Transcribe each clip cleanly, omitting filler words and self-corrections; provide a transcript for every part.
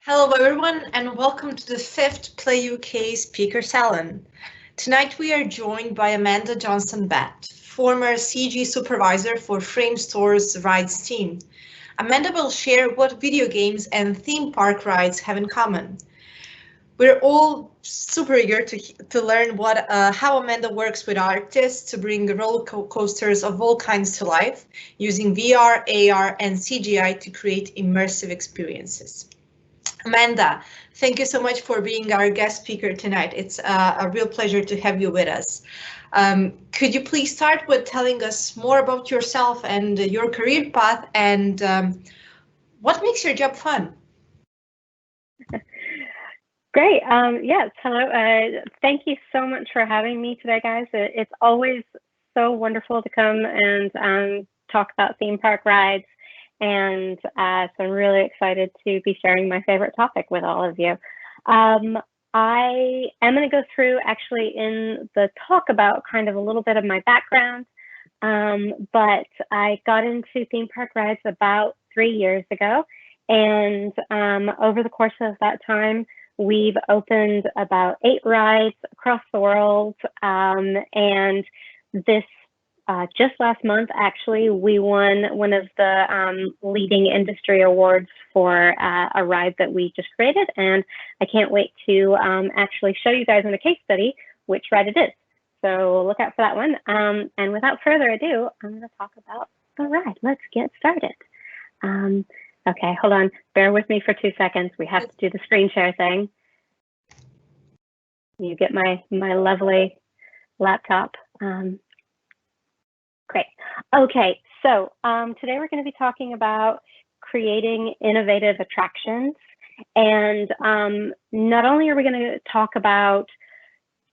Hello everyone and welcome to the fifth PlayUK Speaker Salon. Tonight we are joined by Amanda Johnstone-Batt, former CG Supervisor for Framestore's rides team. Amanda will share what video games and theme park rides have in common. We're all super eager to learn how Amanda works with artists to bring roller coasters of all kinds to life, using VR, AR, and CGI to create immersive experiences. Amanda, thank you so much for being our guest speaker tonight. It's a real pleasure to have you with us. Could you please start with telling us more about yourself and your career path and what makes your job fun? Great. Yes. Hello. Thank you so much for having me today, guys. It's always so wonderful to come and talk about theme park rides. And so I'm really excited to be sharing my favorite topic with all of you. I am going to go through actually in the talk about kind of a little bit of my background, but I got into theme park rides about 3 years ago. And over the course of that time, we've opened about 8 rides across the world. And this just last month, actually, we won one of the leading industry awards for a ride that we just created. And I can't wait to actually show you guys in a case study which ride it is. So look out for that one. And without further ado, I'm going to talk about the ride. Let's get started. Okay, hold on. Bear with me for 2 seconds. We have to do the screen share thing. You get my lovely laptop. Great. Okay, so today we're going to be talking about creating innovative attractions. And not only are we going to talk about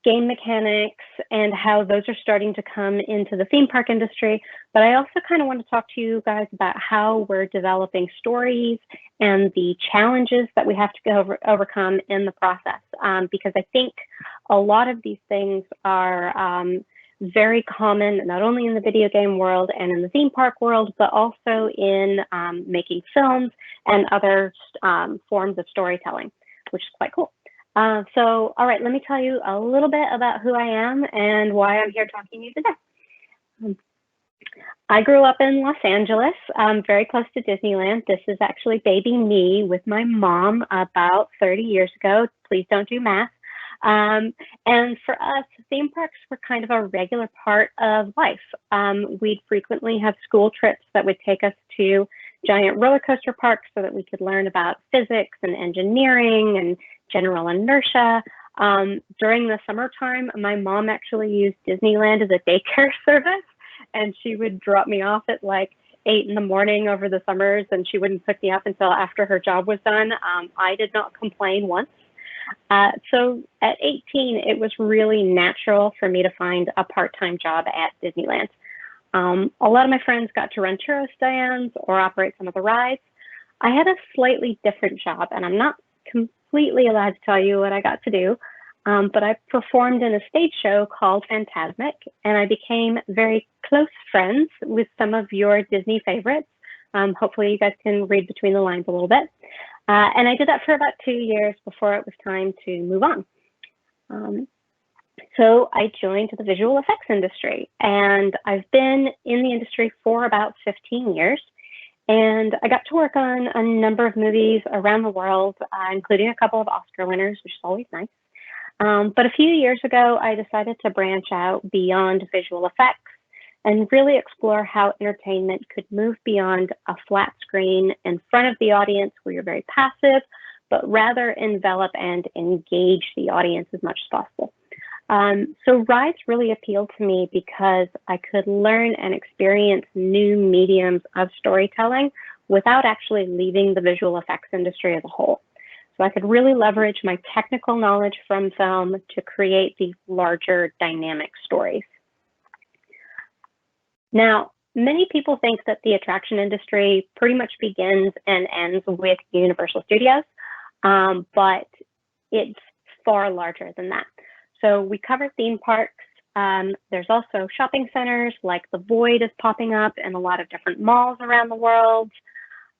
game mechanics and how those are starting to come into the theme park industry, but I also kind of want to talk to you guys about how we're developing stories and the challenges that we have to overcome in the process. Because I think a lot of these things are very common, not only in the video game world and in the theme park world, but also in making films and other forms of storytelling, which is quite cool. So, all right, let me tell you a little bit about who I am and why I'm here talking to you today. I grew up in Los Angeles, very close to Disneyland. This is actually baby me with my mom about 30 years ago. Please don't do math. And for us, theme parks were kind of a regular part of life. We'd frequently have school trips that would take us to giant roller coaster parks so that we could learn about physics and engineering and general inertia. During the summertime, my mom actually used Disneyland as a daycare service, and she would drop me off at like 8 in the morning over the summers, and she wouldn't pick me up until after her job was done. I did not complain once. So at 18, it was really natural for me to find a part-time job at Disneyland. A lot of my friends got to run churro stands or operate some of the rides. I had a slightly different job, and I'm not completely allowed to tell you what I got to do, but I performed in a stage show called Fantasmic, and I became very close friends with some of your Disney favorites. Hopefully you guys can read between the lines a little bit. And I did that for about 2 years before it was time to move on. So I joined the visual effects industry, and I've been in the industry for about 15 years. And I got to work on a number of movies around the world, including a couple of Oscar winners, which is always nice. But a few years ago, I decided to branch out beyond visual effects and really explore how entertainment could move beyond a flat screen in front of the audience where you're very passive, but rather envelop and engage the audience as much as possible. So rides really appealed to me because I could learn and experience new mediums of storytelling without actually leaving the visual effects industry as a whole. So I could really leverage my technical knowledge from film to create these larger dynamic stories. Now, many people think that the attraction industry pretty much begins and ends with Universal Studios, but it's far larger than that. So we cover theme parks. There's also shopping centers like the Void is popping up in a lot of different malls around the world.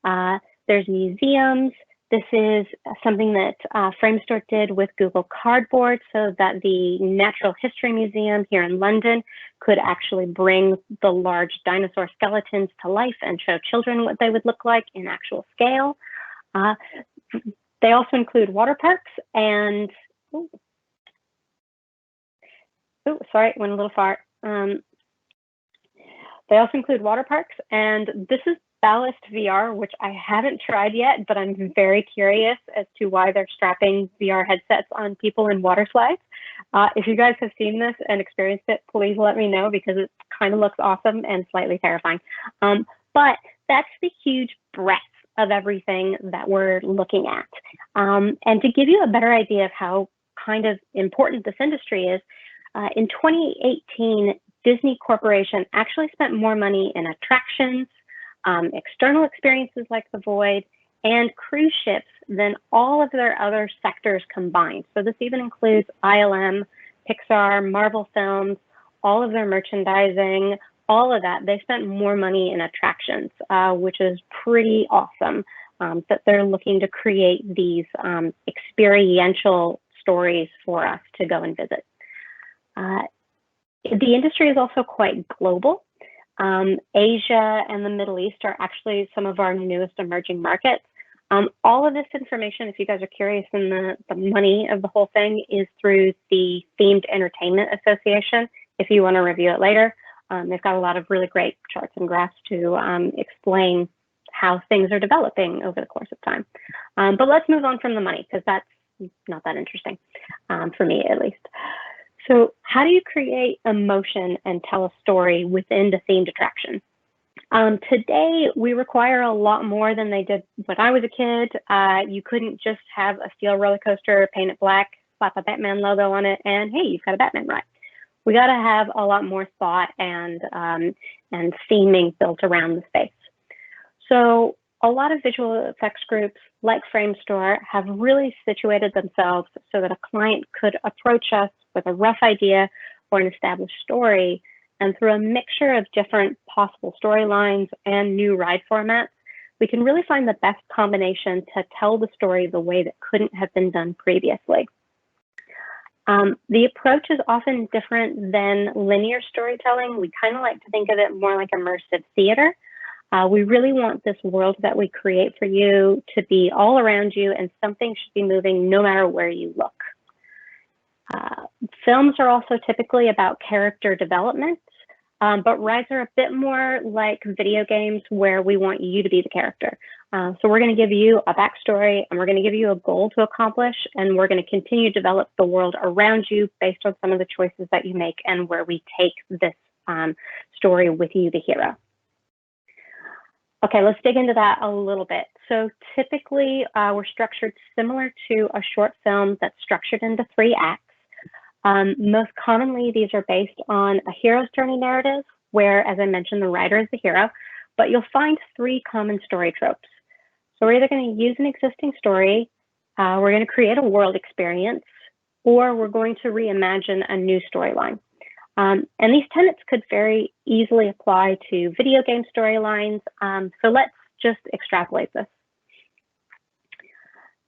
There's museums, This is something that Framestore did with Google Cardboard so that the Natural History Museum here in London could actually bring the large dinosaur skeletons to life and show children what they would look like in actual scale. They also include water parks and, sorry, went a little far. They also include water parks, and this is Ballast VR, which I haven't tried yet, but I'm very curious as to why they're strapping VR headsets on people in water slides. If you guys have seen this and experienced it, please let me know, because it kind of looks awesome and slightly terrifying. But that's the huge breadth of everything that we're looking at. And to give you a better idea of how kind of important this industry is, in 2018, Disney Corporation actually spent more money in attractions, external experiences like the Void, and cruise ships than all of their other sectors combined. So this even includes ILM, Pixar, Marvel Films, all of their merchandising, all of that. They spent more money in attractions, which is pretty awesome, that they're looking to create these experiential stories for us to go and visit. The industry is also quite global. Asia and the Middle East are actually some of our newest emerging markets. All of this information, if you guys are curious in the money of the whole thing, is through the Themed Entertainment Association. If you want to review it later, they've got a lot of really great charts and graphs to explain how things are developing over the course of time. But let's move on from the money, because that's not that interesting, for me at least. So how do you create emotion and tell a story within the themed attraction? Today, we require a lot more than they did when I was a kid. You couldn't just have a steel roller coaster, paint it black, slap a Batman logo on it, and hey, you've got a Batman ride. We got to have a lot more thought and theming built around the space. So a lot of visual effects groups like Framestore have really situated themselves so that a client could approach us with a rough idea or an established story, and through a mixture of different possible storylines and new ride formats, we can really find the best combination to tell the story the way that couldn't have been done previously. The approach is often different than linear storytelling. We kind of like to think of it more like immersive theater. We really want this world that we create for you to be all around you, and something should be moving no matter where you look. Films are also typically about character development, but rides are a bit more like video games, where we want you to be the character. So we're going to give you a backstory, and we're going to give you a goal to accomplish, and we're going to continue to develop the world around you based on some of the choices that you make and where we take this story with you, the hero. Okay, let's dig into that a little bit. So typically, we're structured similar to a short film that's structured into 3 acts. Most commonly, these are based on a hero's journey narrative, where, as I mentioned, the writer is the hero, but you'll find 3 common story tropes. So we're either going to use an existing story, we're going to create a world experience, or we're going to reimagine a new storyline. And these tenets could very easily apply to video game storylines, so let's just extrapolate this.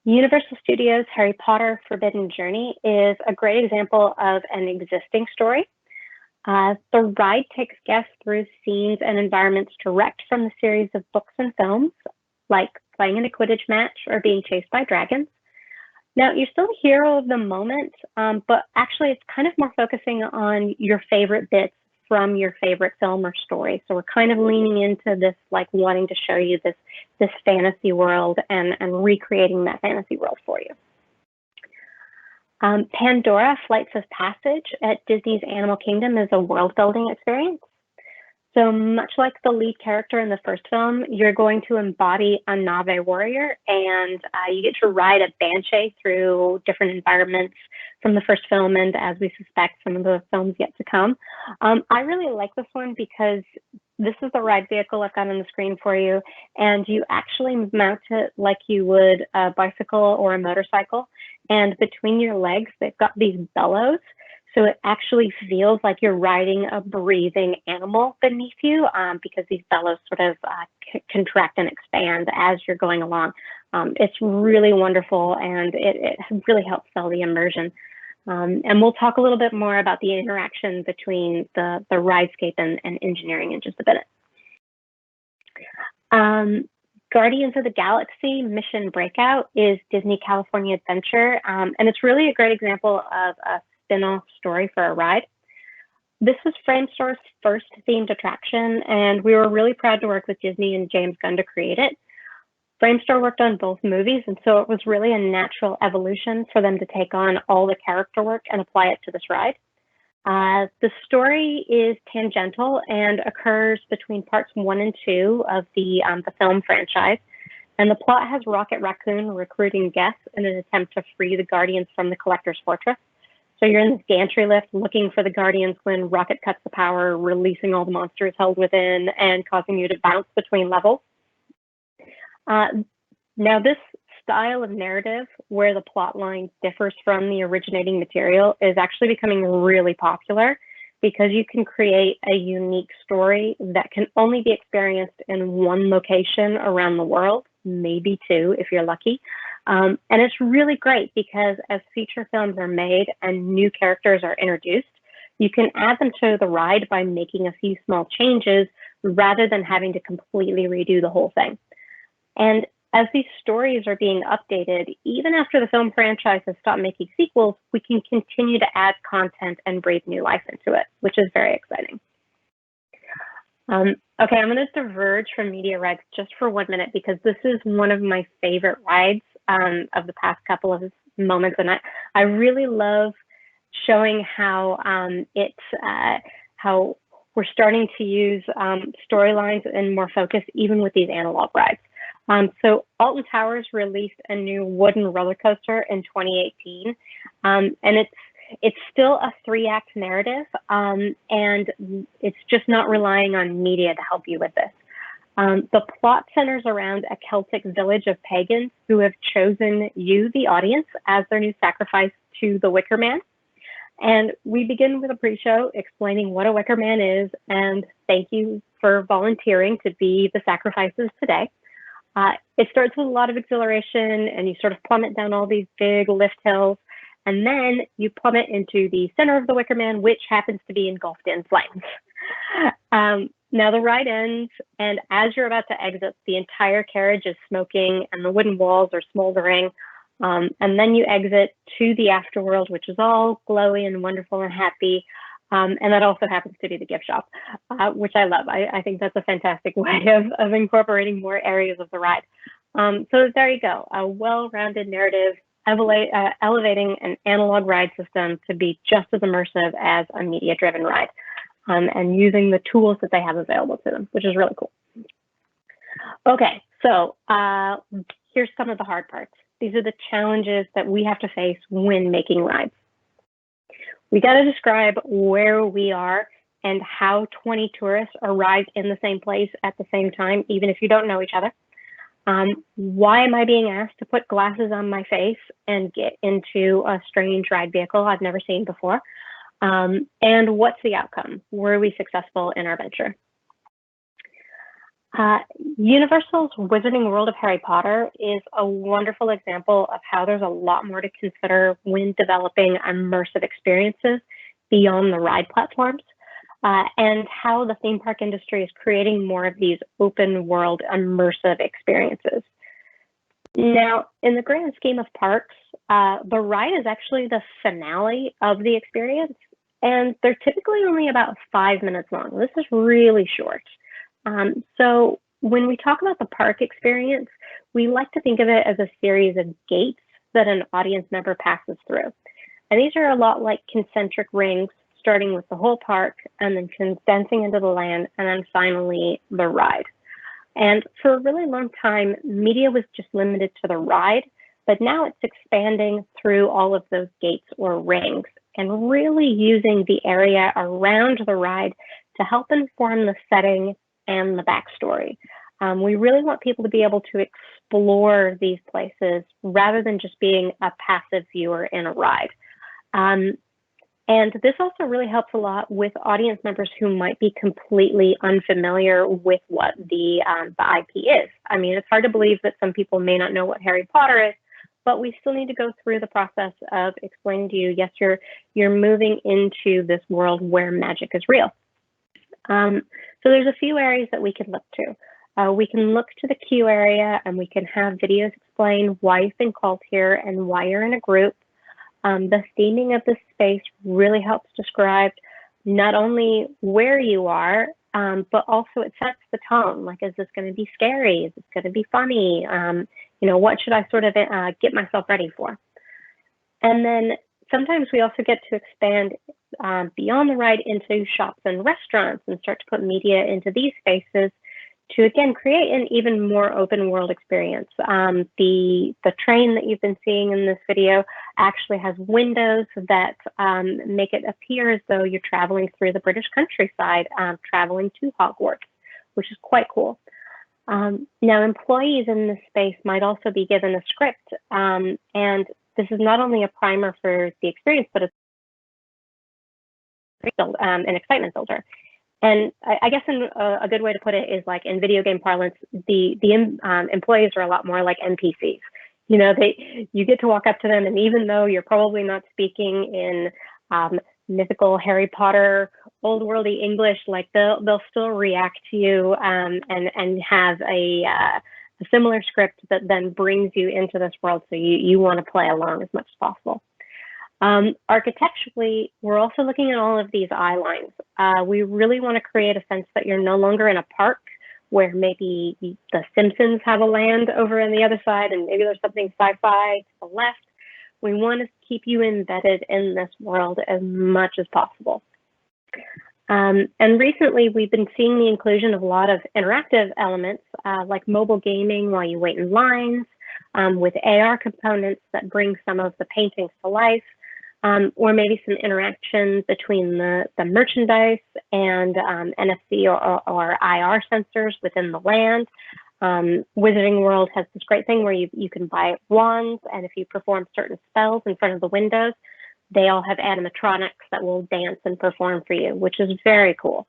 Universal Studios' Harry Potter Forbidden Journey is a great example of an existing story. The ride takes guests through scenes and environments direct from the series of books and films, like playing in a Quidditch match or being chased by dragons. Now, you're still a hero of the moment, but actually it's kind of more focusing on your favorite bits from your favorite film or story. So we're kind of leaning into this, like wanting to show you this fantasy world and recreating that fantasy world for you. Pandora, Flights of Passage at Disney's Animal Kingdom is a world building experience. So much like the lead character in the first film, you're going to embody a Na'vi warrior, and you get to ride a banshee through different environments from the first film, and as we suspect, some of the films yet to come. I really like this one because this is the ride vehicle I've got on the screen for you, and you actually mount it like you would a bicycle or a motorcycle, and between your legs, they've got these bellows. So it actually feels like you're riding a breathing animal beneath you, because these bellows sort of contract and expand as you're going along. It's really wonderful, and it really helps sell the immersion. And we'll talk a little bit more about the interaction between the ridescape and engineering in just a minute. Guardians of the Galaxy Mission Breakout is Disney California Adventure, and it's really a great example of a spin-off story for a ride. This was Framestore's first themed attraction, and we were really proud to work with Disney and James Gunn to create it. Framestore worked on both movies, and so it was really a natural evolution for them to take on all the character work and apply it to this ride. The story is tangential and occurs between parts 1 and 2 of the film franchise. And the plot has Rocket Raccoon recruiting guests in an attempt to free the Guardians from the Collector's Fortress. So you're in this gantry lift looking for the Guardians when Rocket cuts the power, releasing all the monsters held within and causing you to bounce between levels. Now, this style of narrative, where the plot line differs from the originating material, is actually becoming really popular because you can create a unique story that can only be experienced in one location around the world, maybe 2 if you're lucky. And it's really great because as feature films are made and new characters are introduced, you can add them to the ride by making a few small changes rather than having to completely redo the whole thing. And as these stories are being updated, even after the film franchise has stopped making sequels, we can continue to add content and breathe new life into it, which is very exciting. Okay, I'm going to diverge from media rides just for 1 minute because this is one of my favorite rides of the past couple of moments, and I really love showing how how we're starting to use storylines and more focus even with these analog rides. So Alton Towers released a new wooden roller coaster in 2018, and it's still a 3-act narrative, and it's just not relying on media to help you with this. The plot centers around a Celtic village of pagans who have chosen you, the audience, as their new sacrifice to the Wicker Man. And we begin with a pre-show explaining what a Wicker Man is, and thank you for volunteering to be the sacrifices today. It starts with a lot of exhilaration, and you sort of plummet down all these big lift hills, and then you plummet into the center of the Wicker Man, which happens to be engulfed in flames. Now the ride ends, and as you're about to exit, the entire carriage is smoking and the wooden walls are smoldering. And then you exit to the afterworld, which is all glowy and wonderful and happy. And that also happens to be the gift shop, which I love. I think that's a fantastic way of incorporating more areas of the ride. So there you go, a well-rounded narrative elevating an analog ride system to be just as immersive as a media-driven ride, and using the tools that they have available to them, which is really cool. Okay, so here's some of the hard parts. These are the challenges that we have to face when making rides. We got to describe where we are and how 20 tourists arrive in the same place at the same time, even if you don't know each other. Why am I being asked to put glasses on my face and get into a strange ride vehicle I've never seen before? And what's the outcome? Were we successful in our venture? Universal's Wizarding World of Harry Potter is a wonderful example of how there's a lot more to consider when developing immersive experiences beyond the ride platforms, and how the theme park industry is creating more of these open world immersive experiences. Now, in the grand scheme of parks, the ride is actually the finale of the experience, and they're typically only about 5 minutes long. This is really short. So when we talk about the park experience, we like to think of it as a series of gates that an audience member passes through. And these are a lot like concentric rings, starting with the whole park and then condensing into the land, and then finally the ride. And for a really long time, media was just limited to the ride, but now it's expanding through all of those gates or rings and really using the area around the ride to help inform the setting and the backstory. We really want people to be able to explore these places rather than just being a passive viewer in a ride. And this also really helps a lot with audience members who might be completely unfamiliar with what the IP is. I mean, it's hard to believe that some people may not know what Harry Potter is, but we still need to go through the process of explaining to you, yes, you're moving into this world where magic is real. So there's a few areas that we can look to. We can look to the Q area, and we can have videos explain why you've been called here and why you're in a group. The theming of the space really helps describe not only where you are, but also it sets the tone. Like, is this going to be scary? Is this going to be funny? What should I sort of get myself ready for? And then sometimes we also get to expand beyond the ride into shops and restaurants and start to put media into these spaces to, again, create an even more open world experience. The train that you've been seeing in this video actually has windows that make it appear as though you're traveling through the British countryside, traveling to Hogwarts, which is quite cool. Now, employees in this space might also be given a script, and this is not only a primer for the experience, but it's an excitement builder. And I guess a good way to put it is, like, in video game parlance, the employees are a lot more like NPCs. You get to walk up to them, and even though you're probably not speaking in mythical Harry Potter, old worldy English, like they'll still react to you and have a similar script that then brings you into this world, so you want to play along as much as possible. Architecturally, we're also looking at all of these eye lines. We really want to create a sense that you're no longer in a park where maybe the Simpsons have a land over on the other side and maybe there's something sci-fi to the left. We want to keep you embedded in this world as much as possible. And recently, we've been seeing the inclusion of a lot of interactive elements like mobile gaming while you wait in lines, with AR components that bring some of the paintings to life, or maybe some interaction between the merchandise and NFC or IR sensors within the land. Wizarding World has this great thing where you can buy wands, and if you perform certain spells in front of the windows, they all have animatronics that will dance and perform for you, which is very cool.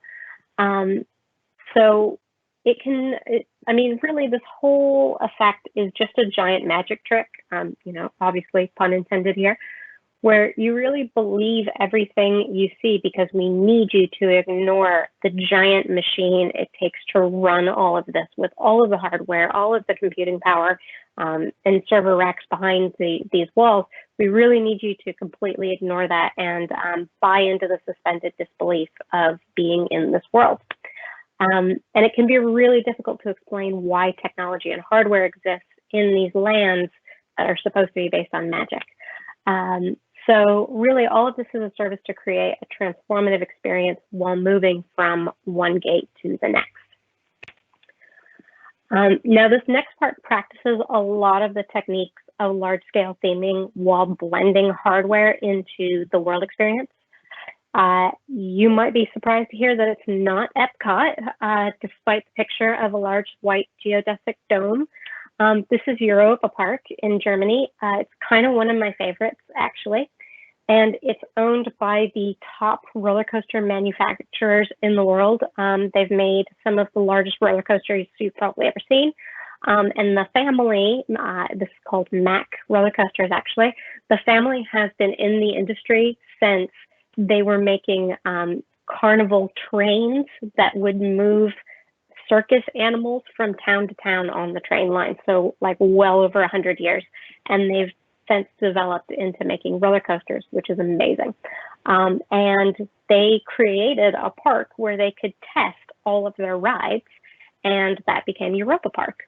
So I mean, really, this whole effect is just a giant magic trick, obviously pun intended here, where you really believe everything you see because we need you to ignore the giant machine it takes to run all of this with all of the hardware, all of the computing power, and server racks behind these walls. We really need you to completely ignore that and buy into the suspended disbelief of being in this world. And it can be really difficult to explain why technology and hardware exists in these lands that are supposed to be based on magic. So really, all of this is a service to create a transformative experience while moving from one gate to the next. Now, this next part practices a lot of the techniques of large-scale theming while blending hardware into the world experience. You might be surprised to hear that it's not Epcot, despite the picture of a large white geodesic dome. This is Europa Park in Germany. It's kind of one of my favorites, actually. And it's owned by the top roller coaster manufacturers in the world. They've made some of the largest roller coasters you've probably ever seen. And the family, this is called Mack roller coasters, actually. The family has been in the industry since they were making carnival trains that would move circus animals from town to town on the train line. So like well over 100 years. And they've since developed into making roller coasters, which is amazing. And they created a park where they could test all of their rides, and that became Europa Park.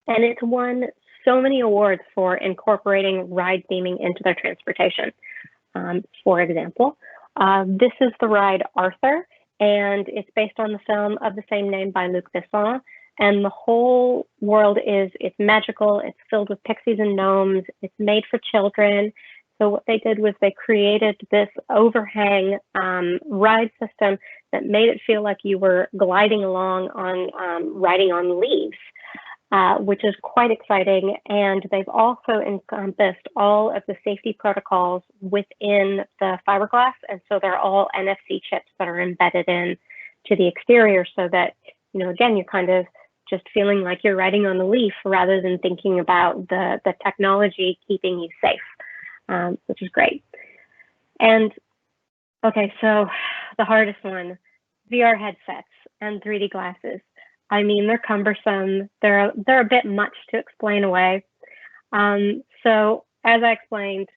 And it's won so many awards for incorporating ride theming into their transportation. For example, this is the ride Arthur, and it's based on the film of the same name by Luc Besson. And the whole world it's magical, it's filled with pixies and gnomes, it's made for children. So what they did was they created this overhang ride system that made it feel like you were gliding along on, riding on leaves. which is quite exciting. And they've also encompassed all of the safety protocols within the fiberglass. And so they're all NFC chips that are embedded in to the exterior so that, again, you're kind of just feeling like you're riding on a leaf rather than thinking about the technology keeping you safe, which is great. And okay, so the hardest one, VR headsets and 3D glasses. I mean, they're cumbersome. They're a bit much to explain away. So as I explained,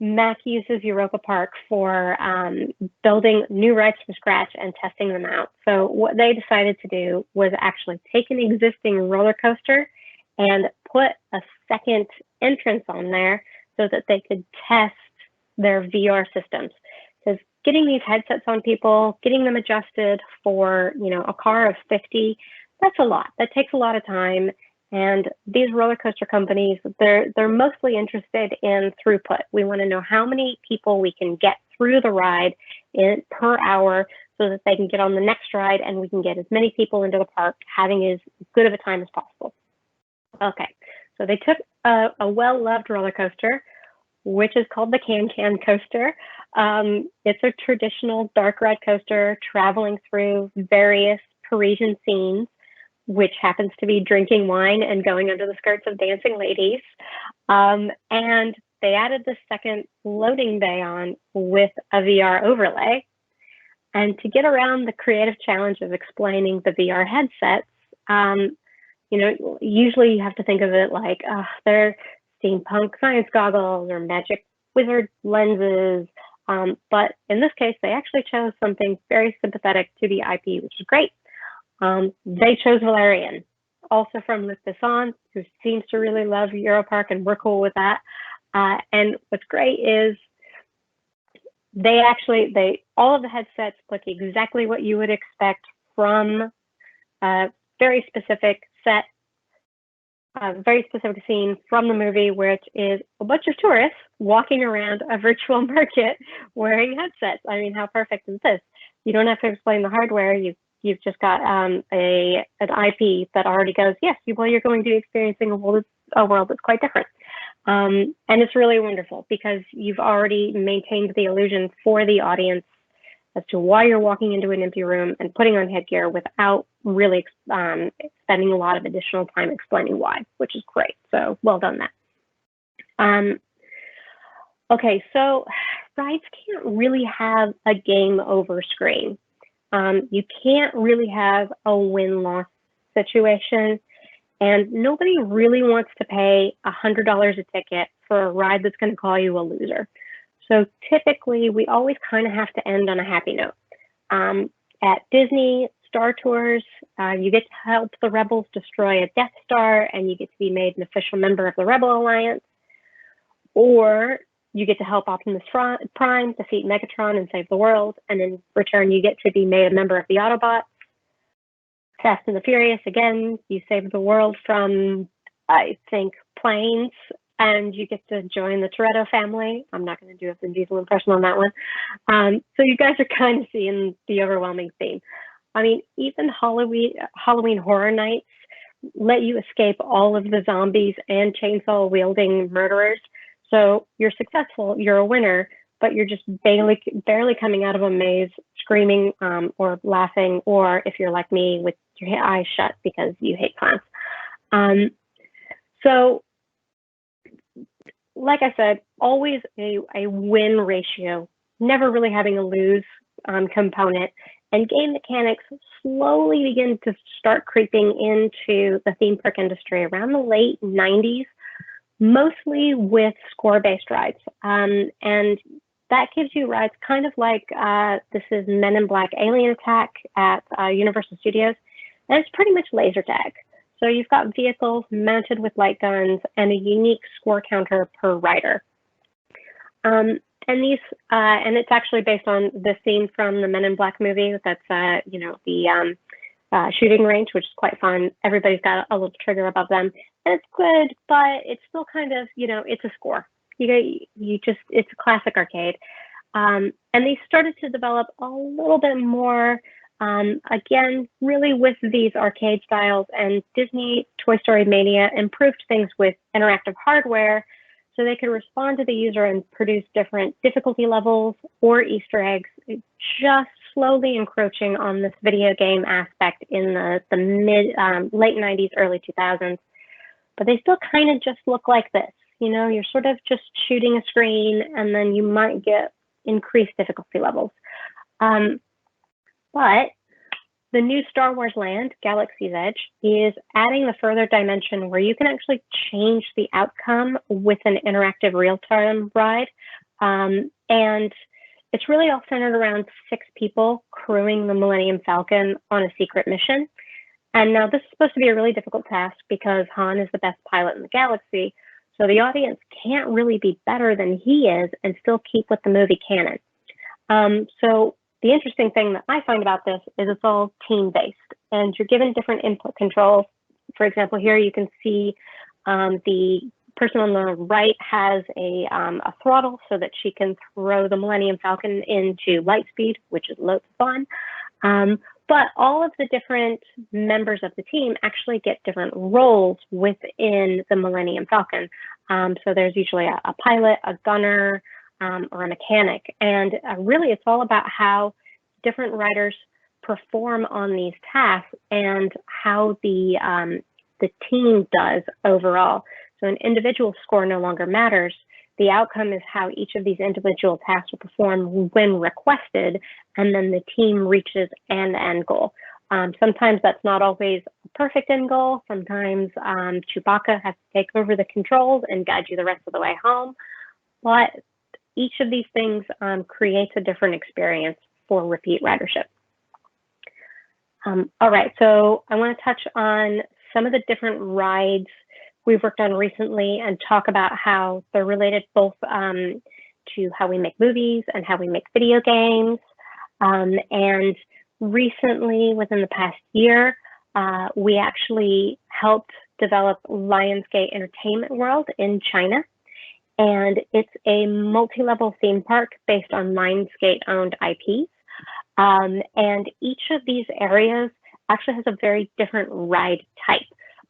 Mac uses Europa Park for building new rides from scratch and testing them out. So what they decided to do was actually take an existing roller coaster and put a second entrance on there so that they could test their VR systems. Because getting these headsets on people, getting them adjusted for, a car of 50, that's a lot. That takes a lot of time. And these roller coaster companies, they're mostly interested in throughput. We want to know how many people we can get through the ride per hour so that they can get on the next ride and we can get as many people into the park having as good of a time as possible. Okay, so they took a well-loved roller coaster, which is called the Can-Can coaster. It's a traditional dark ride coaster traveling through various Parisian scenes, which happens to be drinking wine and going under the skirts of dancing ladies. And they added the second loading bay on with a VR overlay. And to get around the creative challenge of explaining the VR headsets, usually you have to think of it like they're steampunk science goggles or magic wizard lenses. But in this case, they actually chose something very sympathetic to the IP, which is great. They chose Valerian, also from Luc Besson, who seems to really love Europa Park, and we're cool with that. And what's great is all of the headsets look exactly what you would expect from a very specific set, a very specific scene from the movie, which is a bunch of tourists walking around a virtual market wearing headsets. I mean, how perfect is this? You don't have to explain the hardware. You've just got an IP that already goes, yes, you're going to be experiencing a world that's quite different. And it's really wonderful because you've already maintained the illusion for the audience as to why you're walking into an empty room and putting on headgear without really spending a lot of additional time explaining why, which is great. So well done that. Okay, so rides can't really have a game over screen. You can't really have a win-loss situation, and nobody really wants to pay $100 a ticket for a ride that's going to call you a loser. So typically, we always kind of have to end on a happy note. At Disney Star Tours, you get to help the Rebels destroy a Death Star, and you get to be made an official member of the Rebel Alliance, or you get to help Optimus Prime defeat Megatron and save the world, and in return, you get to be made a member of the Autobots. Fast and the Furious, again, you save the world from, I think, planes, and you get to join the Toretto family. I'm not going to do a Vin Diesel impression on that one. So you guys are kind of seeing the overwhelming theme. I mean, even Halloween Horror Nights let you escape all of the zombies and chainsaw-wielding murderers. So you're successful, you're a winner, but you're just barely coming out of a maze screaming or laughing, or if you're like me, with your eyes shut because you hate clowns. So like I said, always a win ratio, never really having a lose component. And game mechanics slowly begin to start creeping into the theme park industry around the late 90s. Mostly with score-based rides. And that gives you rides kind of like this is Men in Black Alien Attack at Universal Studios. And it's pretty much laser tag. So you've got vehicles mounted with light guns and a unique score counter per rider. And it's actually based on the scene from the Men in Black movie. That's the shooting range, which is quite fun. Everybody's got a little trigger above them. And it's good, but it's still kind of, it's a score. It's a classic arcade. And they started to develop a little bit more, again, really with these arcade styles. And Disney Toy Story Mania improved things with interactive hardware so they could respond to the user and produce different difficulty levels or Easter eggs, just slowly encroaching on this video game aspect in the late 90s, early 2000s. But they still kind of just look like this. You know, you're sort of just shooting a screen and then you might get increased difficulty levels. But the new Star Wars land, Galaxy's Edge, is adding the further dimension where you can actually change the outcome with an interactive real-time ride. And it's really all centered around 6 people crewing the Millennium Falcon on a secret mission. And now this is supposed to be a really difficult task because Han is the best pilot in the galaxy. So the audience can't really be better than he is and still keep with the movie canon. So the interesting thing that I find about this is it's all team-based, and you're given different input controls. For example, here you can see the person on the right has a throttle so that she can throw the Millennium Falcon into light speed, which is loads of fun. But all of the different members of the team actually get different roles within the Millennium Falcon. So there's usually a pilot, a gunner, or a mechanic. And really, it's all about how different riders perform on these tasks and how the team does overall. So an individual score no longer matters. The outcome is how each of these individual tasks will perform when requested, and then the team reaches an end goal. Sometimes that's not always a perfect end goal. Sometimes Chewbacca has to take over the controls and guide you the rest of the way home. But each of these things creates a different experience for repeat ridership. All right, so I want to touch on some of the different rides we've worked on recently and talk about how they're related both to how we make movies and how we make video games. And recently, within the past year, we actually helped develop Lionsgate Entertainment World in China. And it's a multi-level theme park based on Lionsgate-owned IPs. And each of these areas actually has a very different ride type.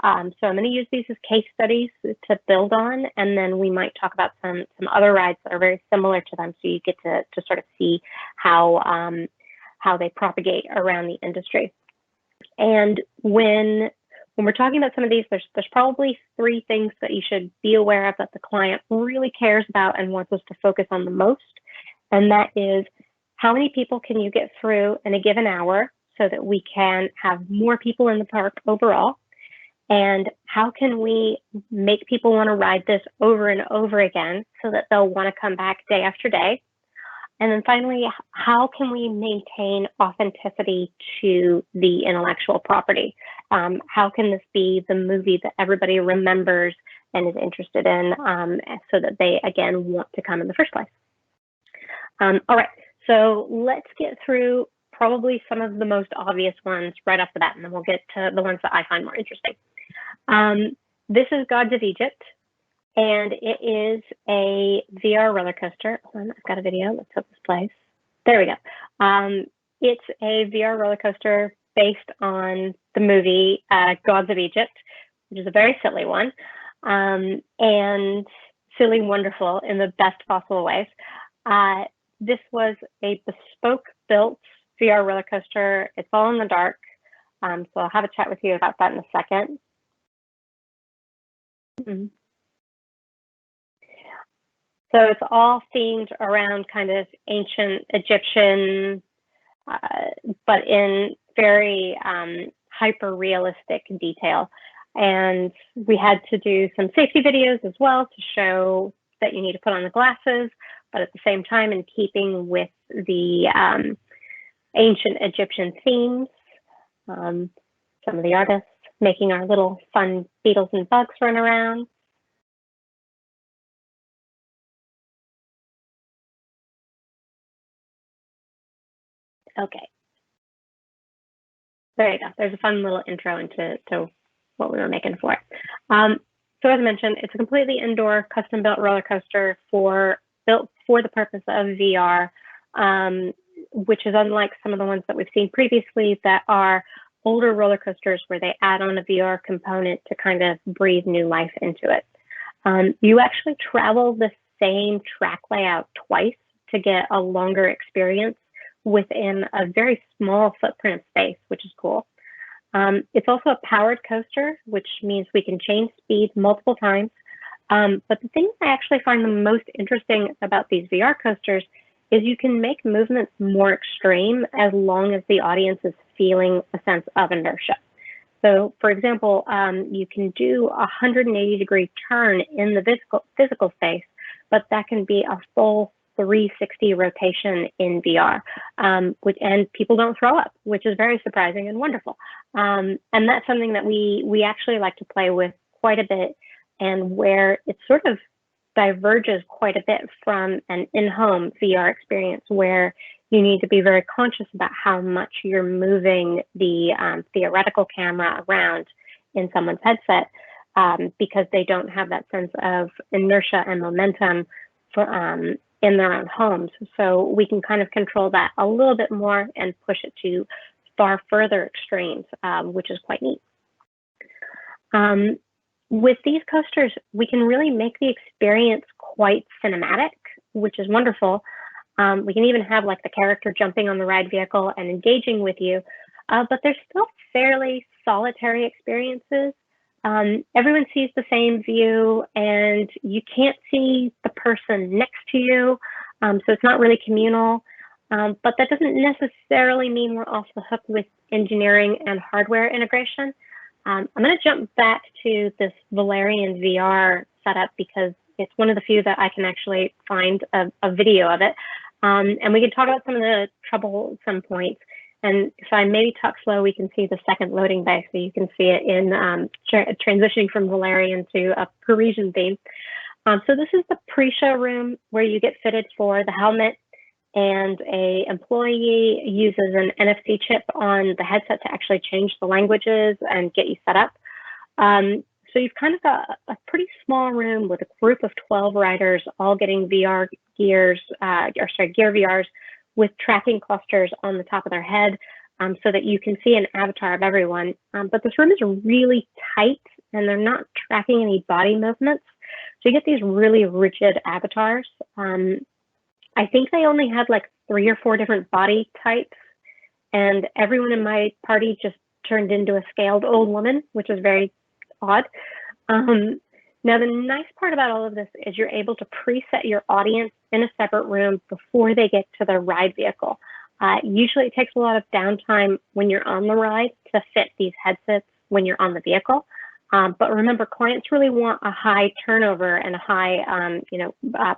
So I'm going to use these as case studies to build on, and then we might talk about some other rides that are very similar to them, so you get to sort of see how they propagate around the industry. And when we're talking about some of these, there's probably 3 things that you should be aware of that the client really cares about and wants us to focus on the most. And that is, how many people can you get through in a given hour so that we can have more people in the park overall? And how can we make people want to ride this over and over again so that they'll want to come back day after day? And then finally, how can we maintain authenticity to the intellectual property? How can this be the movie that everybody remembers and is interested in so that they, again, want to come in the first place? All right, so let's get through probably some of the most obvious ones right off the bat, and then we'll get to the ones that I find more interesting. This is Gods of Egypt, and it is a VR roller coaster. Hold on, I've got a video. Let's hope this plays. There we go. It's a VR roller coaster based on the movie Gods of Egypt, which is a very silly one, and silly wonderful in the best possible ways. This was a bespoke built VR roller coaster. It's all in the dark. So I'll have a chat with you about that in a second. So it's all themed around kind of ancient Egyptian, but in very hyper-realistic detail. And we had to do some safety videos as well to show that you need to put on the glasses, but at the same time in keeping with the ancient Egyptian themes. Some of the artists making our little fun beetles and bugs run around. Okay. There you go. There's a fun little intro into what we were making for it. So as I mentioned, it's a completely indoor, custom-built roller coaster built for the purpose of VR, which is unlike some of the ones that we've seen previously that are older roller coasters where they add on a VR component to kind of breathe new life into it. You actually travel the same track layout twice to get a longer experience within a very small footprint of space, which is cool. It's also a powered coaster, which means we can change speed multiple times. But the thing I actually find the most interesting about these VR coasters is you can make movements more extreme as long as the audience is feeling a sense of inertia. So for example, you can do a 180-degree turn in the physical space, but that can be a full 360 rotation in VR, and people don't throw up, which is very surprising and wonderful. And that's something that we actually like to play with quite a bit, and where it sort of diverges quite a bit from an in-home VR experience where you need to be very conscious about how much you're moving the theoretical camera around in someone's headset, because they don't have that sense of inertia and momentum for, in their own homes. So we can kind of control that a little bit more and push it to far further extremes, which is quite neat. With these coasters, we can really make the experience quite cinematic, which is wonderful. We can even have like the character jumping on the ride vehicle and engaging with you, but they're still fairly solitary experiences. Everyone sees the same view and you can't see the person next to you, so it's not really communal. But that doesn't necessarily mean we're off the hook with engineering and hardware integration. I'm going to jump back to this Valerian VR setup because it's one of the few that I can actually find a video of it. And we can talk about some of the troublesome points. And if I maybe talk slow, we can see the second loading bay, so you can see it in transitioning from Valerian to a Parisian theme. So this is the pre-show room where you get fitted for the helmet, and a employee uses an NFC chip on the headset to actually change the languages and get you set up. So you've kind of got a pretty small room with a group of 12 riders all getting VR gears, Gear VRs with tracking clusters on the top of their head, so that you can see an avatar of everyone. But this room is really tight and they're not tracking any body movements. So you get these really rigid avatars. I think they only had like 3 or 4 different body types, and everyone in my party just turned into a scaled old woman, which is very odd. Now, the nice part about all of this is you're able to preset your audience in a separate room before they get to the ride vehicle. Usually it takes a lot of downtime when you're on the ride to fit these headsets when you're on the vehicle. But remember, clients really want a high turnover and a high,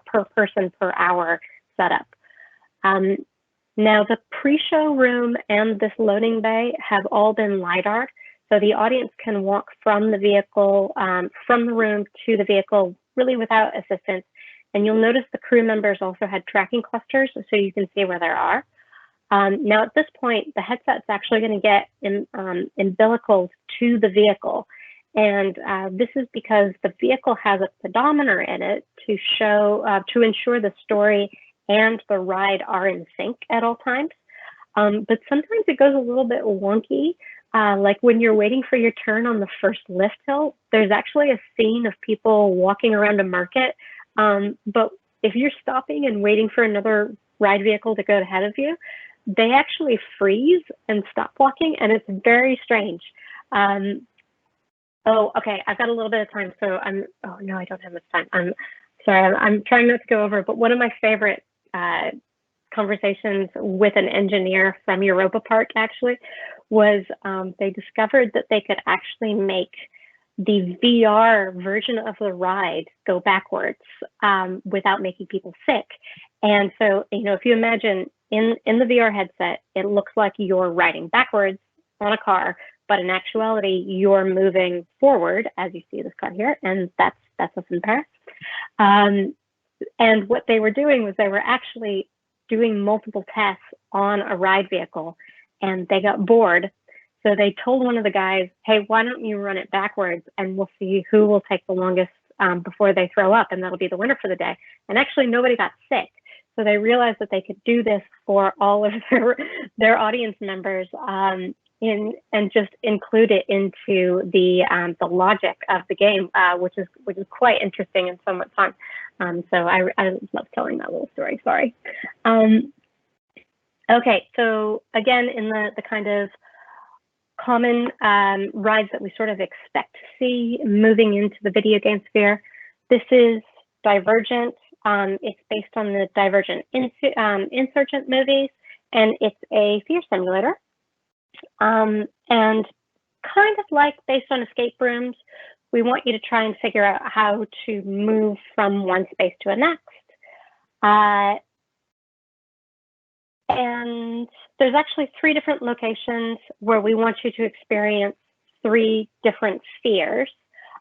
per person per hour setup. Now, the pre-show room and this loading bay have all been LiDAR. So the audience can walk from the vehicle, from the room to the vehicle, really without assistance. And you'll notice the crew members also had tracking clusters, so you can see where they are. Now at this point, the headset's actually going to get umbilicals to the vehicle. And this is because the vehicle has a pedometer in it to show, to ensure the story and the ride are in sync at all times. But sometimes it goes a little bit wonky. Like when you're waiting for your turn on the first lift hill, there's actually a scene of people walking around a market. But if you're stopping and waiting for another ride vehicle to go ahead of you, they actually freeze and stop walking, and it's very strange. Oh, okay, I've got a little bit of time, so oh no, I don't have much time. I'm sorry, I'm trying not to go over, but one of my favorite conversations with an engineer from Europa Park actually was they discovered that they could actually make the VR version of the ride go backwards without making people sick. And so, if you imagine in the VR headset, it looks like you're riding backwards on a car, but in actuality, you're moving forward, as you see this car here, and that's us in Paris. And what they were doing was they were actually doing multiple tests on a ride vehicle, and they got bored. So they told one of the guys, hey, why don't you run it backwards, and we'll see who will take the longest before they throw up, and that'll be the winner for the day. And actually, nobody got sick. So they realized that they could do this for all of their audience members. in and just include it into the logic of the game, which is quite interesting and somewhat fun. So I love telling that little story. Sorry. Okay, so again, in the kind of common rides that we sort of expect to see moving into the video game sphere, this is Divergent. It's based on the Divergent Insurgent movies, and it's a fear simulator. And kind of like based on escape rooms, we want you to try and figure out how to move from one space to the next. And there's actually 3 different locations where we want you to experience 3 different spheres.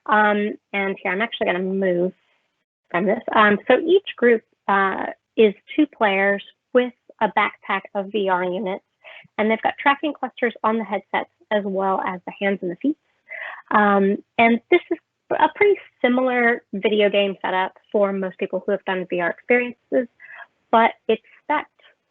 And here, I'm actually going to move from this. So each group is 2 players with a backpack of VR units, and they've got tracking clusters on the headsets as well as the hands and the feet. And this is a pretty similar video game setup for most people who have done VR experiences, but it's spec'd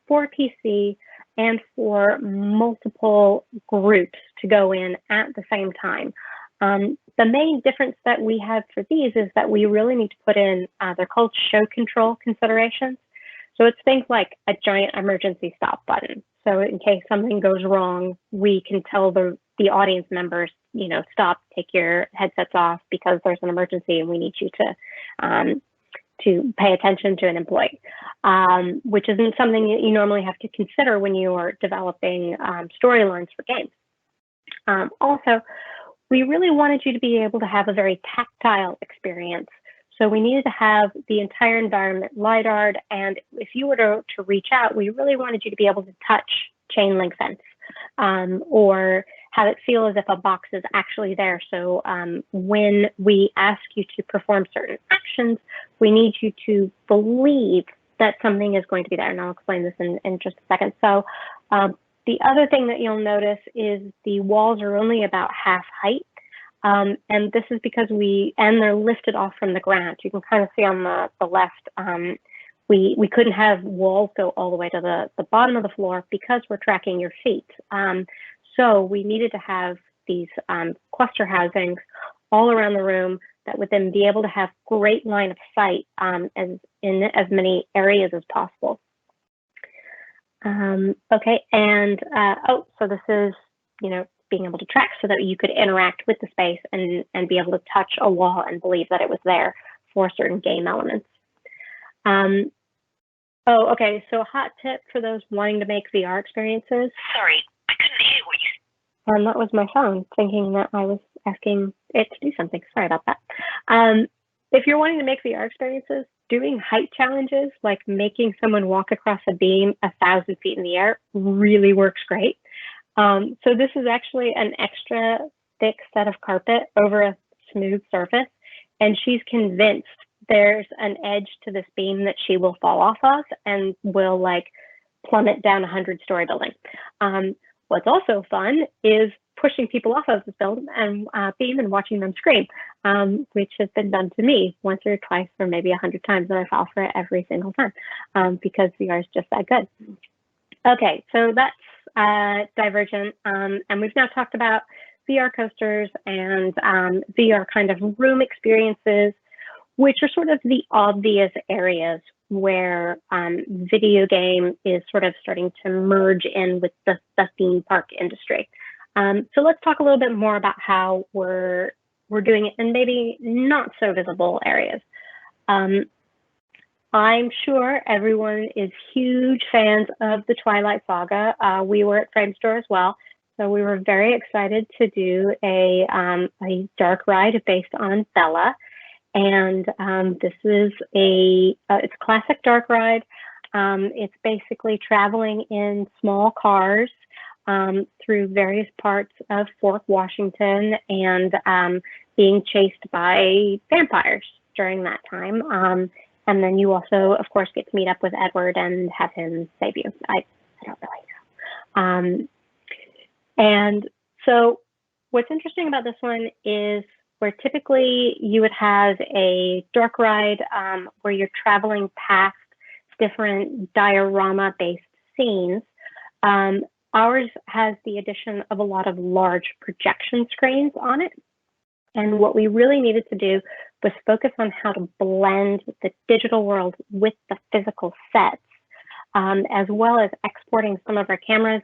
for PC and for multiple groups to go in at the same time. The main difference that we have for these is that we really need to put in, they're called show control considerations. So it's things like a giant emergency stop button. So in case something goes wrong, we can tell the audience members, you know, stop, take your headsets off because there's an emergency and we need you to pay attention to an employee, which isn't something that you normally have to consider when you are developing storylines for games. Also, we really wanted you to be able to have a very tactile experience. So we needed to have the entire environment LiDAR'd, and if you were to reach out, we really wanted you to be able to touch chain link fence or have it feel as if a box is actually there. So when we ask you to perform certain actions, we need you to believe that something is going to be there. And I'll explain this in just a second. So the other thing that you'll notice is the walls are only about half height. And this is because they're lifted off from the ground. You can kind of see on the left, we couldn't have walls go all the way to the bottom of the floor because we're tracking your feet. So we needed to have these cluster housings all around the room that would then be able to have great line of sight in as many areas as possible. Okay, and so this is, you know, being able to track so that you could interact with the space and be able to touch a wall and believe that it was there for certain game elements. Okay, so a hot tip for those wanting to make VR experiences. Sorry, I couldn't hear what you said. And that was my phone thinking that I was asking it to do something. Sorry about that. If you're wanting to make VR experiences, doing height challenges, like making someone walk across a beam 1,000 feet in the air, really works great. So this is actually an extra thick set of carpet over a smooth surface, and she's convinced there's an edge to this beam that she will fall off of and will like plummet down a 100-story building. What's also fun is pushing people off of this building and beam and watching them scream, which has been done to me once or twice or maybe 100 times, and I fall for it every single time because VR is just that good. Okay, so that's Divergent, and we've now talked about VR coasters and VR kind of room experiences, which are sort of the obvious areas where video game is sort of starting to merge in with the theme park industry. So let's talk a little bit more about how we're doing it in maybe not so visible areas. I'm sure everyone is huge fans of the Twilight Saga. We were at Framestore as well, so we were very excited to do a dark ride based on Bella. And this is it's a classic dark ride. It's basically traveling in small cars through various parts of Fort Washington and being chased by vampires during that time. And then you also, of course, get to meet up with Edward and have him save you. I don't really know. And so what's interesting about this one is where typically you would have a dark ride where you're traveling past different diorama-based scenes. Ours has the addition of a lot of large projection screens on it. And what we really needed to do was focus on how to blend the digital world with the physical sets, as well as exporting some of our cameras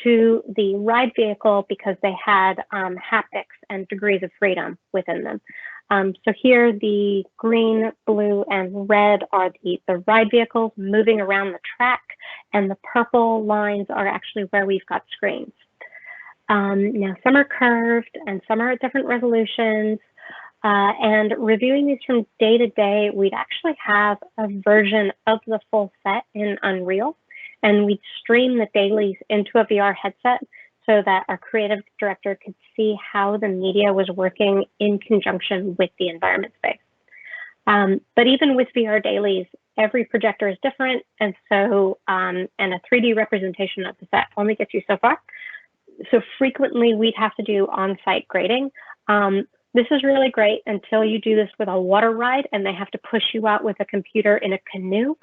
to the ride vehicle because they had haptics and degrees of freedom within them. So here the green, blue, and red are the ride vehicles moving around the track, and the purple lines are actually where we've got screens. Now some are curved and some are at different resolutions, and reviewing these from day to day, we'd actually have a version of the full set in Unreal, and we'd stream the dailies into a VR headset so that our creative director could see how the media was working in conjunction with the environment space. But even with VR dailies, every projector is different, and so and a 3D representation of the set only gets you so far. So frequently we'd have to do on-site grading. This is really great until you do this with a water ride and they have to push you out with a computer in a canoe,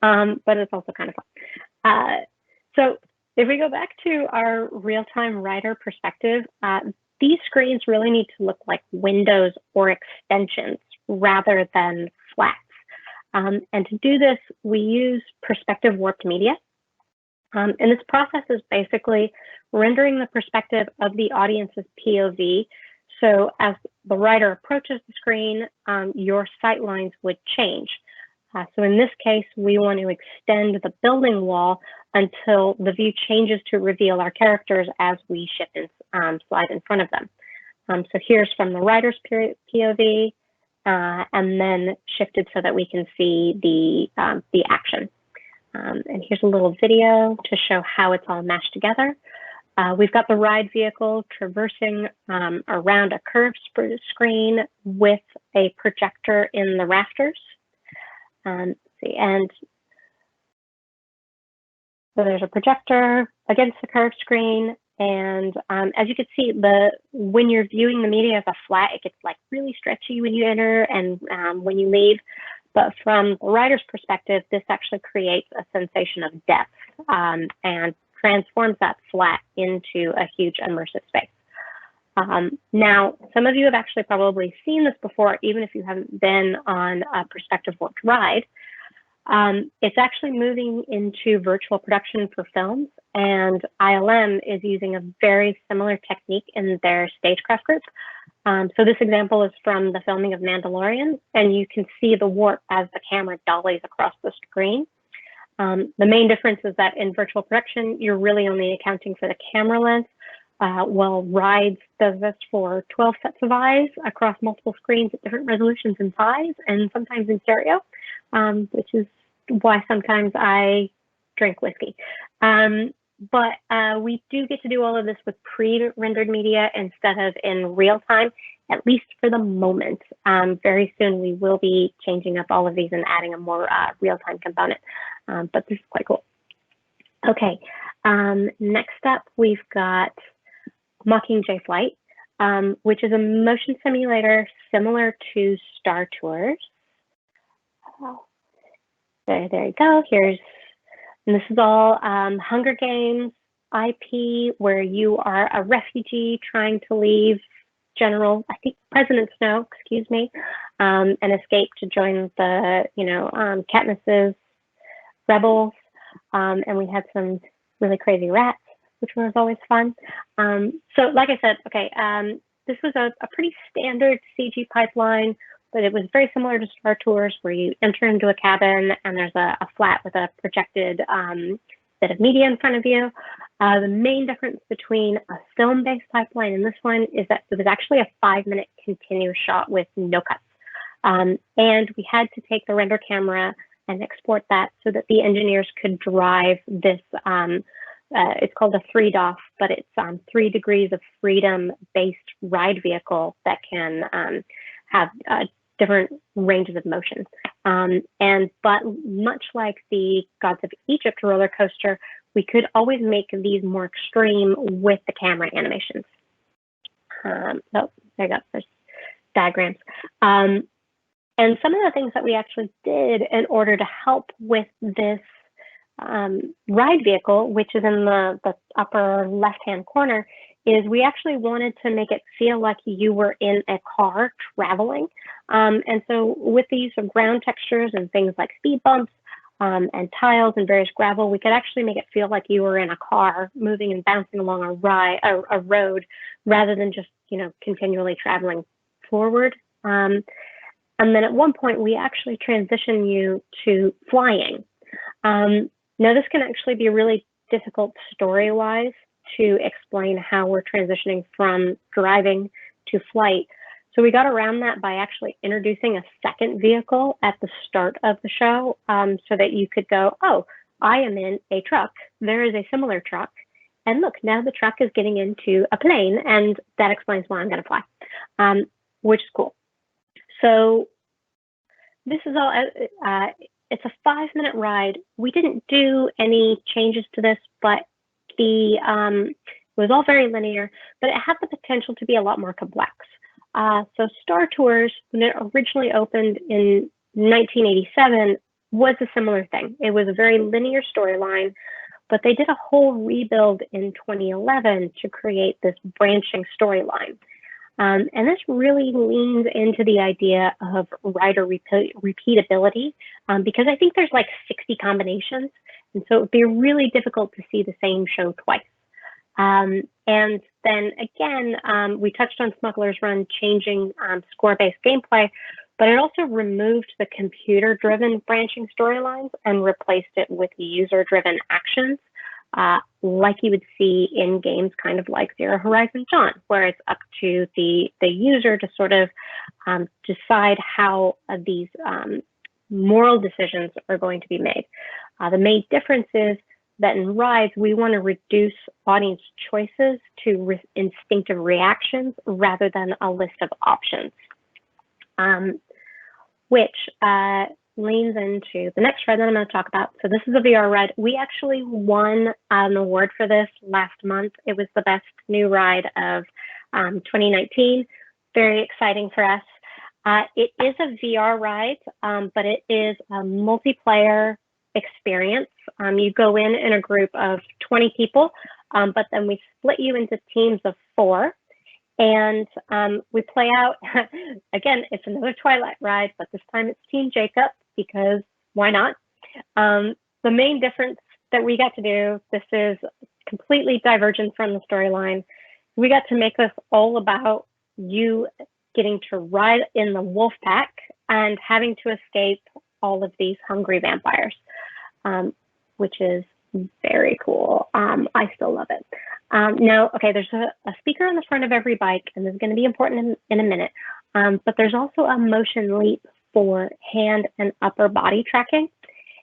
but it's also kind of fun. So if we go back to our real-time rider perspective, these screens really need to look like windows or extensions rather than flats. And to do this, we use perspective warped media. And this process is basically rendering the perspective of the audience's POV. So as the rider approaches the screen, your sight lines would change. So in this case, we want to extend the building wall until the view changes to reveal our characters as we shift and slide in front of them. So here's from the rider's POV, and then shifted so that we can see the action. And here's a little video to show how it's all mashed together. We've got the ride vehicle traversing around a curved screen with a projector in the rafters. And so there's a projector against the curved screen. And as you can see, when you're viewing the media as a flat, it gets like really stretchy when you enter and when you leave. But from the rider's perspective, this actually creates a sensation of depth and transforms that flat into a huge immersive space. Now, some of you have actually probably seen this before, even if you haven't been on a perspective warped ride. It's actually moving into virtual production for films, and ILM is using a very similar technique in their stagecraft group. So this example is from the filming of Mandalorian, and you can see the warp as the camera dollies across the screen. The main difference is that in virtual production, you're really only accounting for the camera length, while Rides does this for 12 sets of eyes across multiple screens at different resolutions and size, and sometimes in stereo, which is why sometimes I drink whiskey. But we do get to do all of this with pre-rendered media instead of in real time, at least for the moment. Very soon we will be changing up all of these and adding a more real-time component, but this is quite cool. Okay, next up we've got Mockingjay Flight, which is a motion simulator similar to Star Tours. There you go. And this is all Hunger Games IP, where you are a refugee trying to leave President Snow, excuse me, and escape to join the, Katniss's rebels. And we had some really crazy rats, which was always fun. So like I said, okay, this was a pretty standard CG pipeline, but it was very similar to Star Tours, where you enter into a cabin and there's a flat with a projected bit of media in front of you. The main difference between a film-based pipeline and this one is that it was actually a 5-minute continuous shot with no cuts. And we had to take the render camera and export that so that the engineers could drive this, it's called a 3DOF, but it's 3 degrees of freedom-based ride vehicle that can have different ranges of motion. But much like the Gods of Egypt roller coaster, we could always make these more extreme with the camera animations. Oh, there you go, there's diagrams. And some of the things that we actually did in order to help with this ride vehicle, which is in the upper left-hand corner, is we actually wanted to make it feel like you were in a car traveling. And so with the use of ground textures and things like speed bumps and tiles and various gravel, we could actually make it feel like you were in a car moving and bouncing along a road rather than just, continually traveling forward. And then at one point, we actually transition you to flying. Now, this can actually be really difficult story-wise to explain how we're transitioning from driving to flight. So we got around that by actually introducing a second vehicle at the start of the show so that you could go, oh, I am in a truck. There is a similar truck. And look, now the truck is getting into a plane, and that explains why I'm going to fly, which is cool. So this is all, it's a 5-minute ride. We didn't do any changes to this, but it was all very linear, but it had the potential to be a lot more complex. So Star Tours, when it originally opened in 1987, was a similar thing. It was a very linear storyline, but they did a whole rebuild in 2011 to create this branching storyline. And this really leans into the idea of rider repeatability, because I think there's like 60 combinations. And so it would be really difficult to see the same show twice. And then again, we touched on Smuggler's Run changing score-based gameplay, but it also removed the computer-driven branching storylines and replaced it with user-driven actions, like you would see in games kind of like Zero Horizon Dawn, where it's up to the user to sort of decide how these moral decisions are going to be made. The main difference is that in rides, we want to reduce audience choices to instinctive reactions rather than a list of options, which leans into the next ride that I'm going to talk about. So this is a VR ride. We actually won an award for this last month. It was the best new ride of 2019. Very exciting for us. It is a VR ride, but it is a multiplayer experience. You go in a group of 20 people, but then we split you into teams of 4. And we play out, again, it's another Twilight ride, but this time it's Team Jacob, because why not? The main difference that we got to do, this is completely divergent from the storyline. We got to make this all about you getting to ride in the wolf pack and having to escape all of these hungry vampires, which is very cool. I still love it. Now, okay, there's a speaker on the front of every bike, and this is going to be important in a minute, but there's also a motion leap for hand and upper body tracking.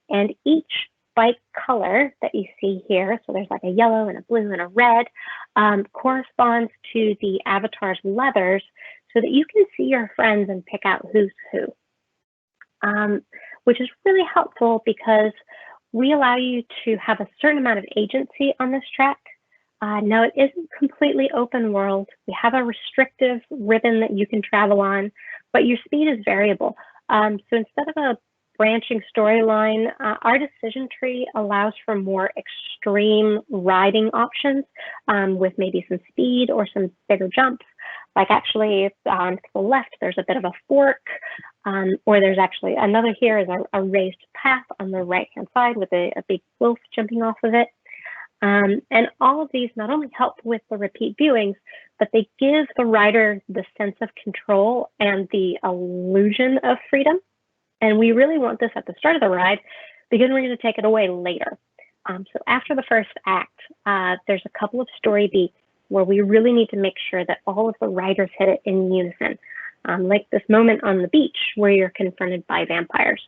And each bike color that you see here, so there's like a yellow and a blue and a red, corresponds to the avatar's leathers so that you can see your friends and pick out who's who, which is really helpful because we allow you to have a certain amount of agency on this track. Now, it isn't completely open world. We have a restrictive ribbon that you can travel on, but your speed is variable. So instead of a branching storyline, our decision tree allows for more extreme riding options with maybe some speed or some bigger jumps. Like actually to the left, there's a bit of a fork, or there's actually another here is a raised path on the right-hand side with a big wolf jumping off of it. And all of these not only help with the repeat viewings, but they give the rider the sense of control and the illusion of freedom. And we really want this at the start of the ride because we're going to take it away later. So after the first act, there's a couple of story beats where we really need to make sure that all of the riders hit it in unison, like this moment on the beach where you're confronted by vampires.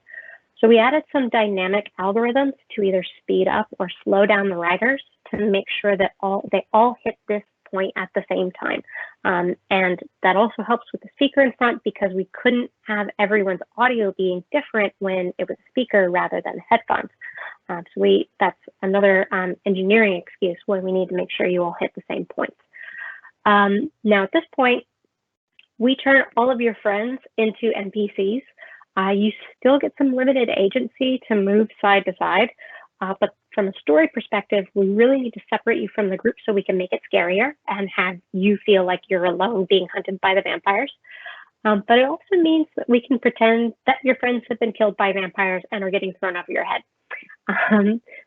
So we added some dynamic algorithms to either speed up or slow down the riders to make sure that they all hit this point at the same time. And that also helps with the speaker in front because we couldn't have everyone's audio being different when it was a speaker rather than headphones. So that's another engineering excuse where we need to make sure you all hit the same points. Now at this point, we turn all of your friends into NPCs. You still get some limited agency to move side to side, but from a story perspective, we really need to separate you from the group so we can make it scarier and have you feel like you're alone being hunted by the vampires. But it also means that we can pretend that your friends have been killed by vampires and are getting thrown over your head.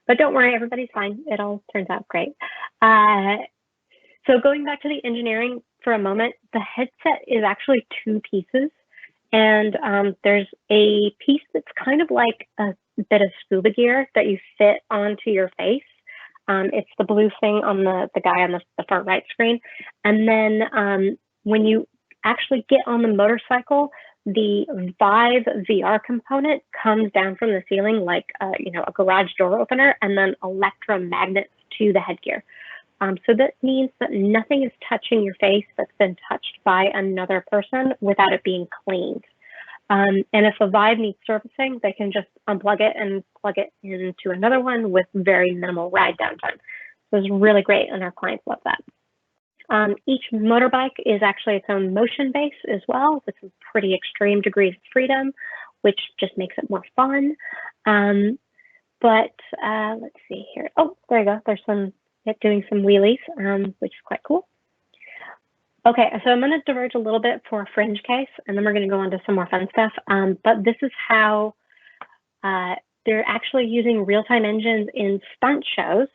But don't worry, everybody's fine. It all turns out great. So going back to the engineering for a moment, the headset is actually two pieces. And there's a piece that's kind of like a bit of scuba gear that you fit onto your face. It's the blue thing on the guy on the far right screen. And then when you actually get on the motorcycle, the Vive VR component comes down from the ceiling like a garage door opener, and then electromagnets to the headgear. So that means that nothing is touching your face that's been touched by another person without it being cleaned. And if a Vive needs servicing, they can just unplug it and plug it into another one with very minimal ride downtime. So it's really great, and our clients love that. Each motorbike is actually its own motion base as well, with some pretty extreme degrees of freedom, which just makes it more fun. But let's see here. Oh, there you go. There's doing some wheelies, which is quite cool. Okay, so I'm going to diverge a little bit for a fringe case, and then we're going to go on to some more fun stuff. But this is how they're actually using real-time engines in stunt shows.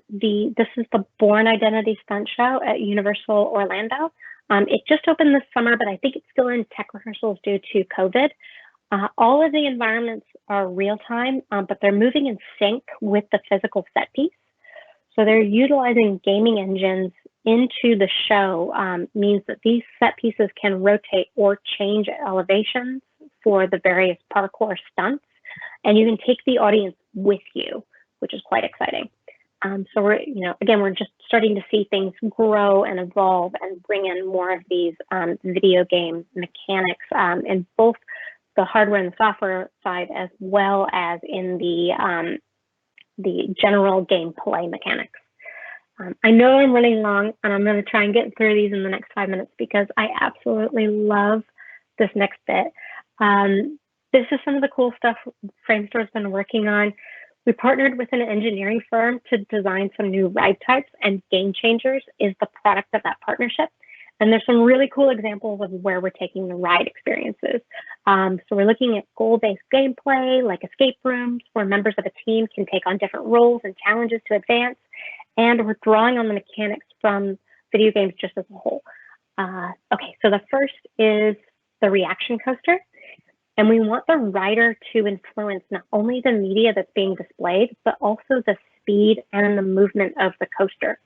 This is the Bourne Identity stunt show at Universal Orlando. It just opened this summer, but I think it's still in tech rehearsals due to COVID. All of the environments are real-time, but they're moving in sync with the physical set piece. So they're utilizing gaming engines into the show, means that these set pieces can rotate or change elevations for the various parkour stunts, and you can take the audience with you, which is quite exciting. So we're just starting to see things grow and evolve and bring in more of these video game mechanics in both the hardware and the software side, as well as in the general gameplay mechanics. I know I'm running long, and I'm going to try and get through these in the next 5 minutes because I absolutely love this next bit. This is some of the cool stuff Framestore's been working on. We partnered with an engineering firm to design some new ride types, and Game Changers is the product of that partnership. And there's some really cool examples of where we're taking the ride experiences. So we're looking at goal-based gameplay, like escape rooms, where members of a team can take on different roles and challenges to advance. And we're drawing on the mechanics from video games just as a whole. Okay, so the first is the reaction coaster. And we want the rider to influence not only the media that's being displayed, but also the speed and the movement of the coaster.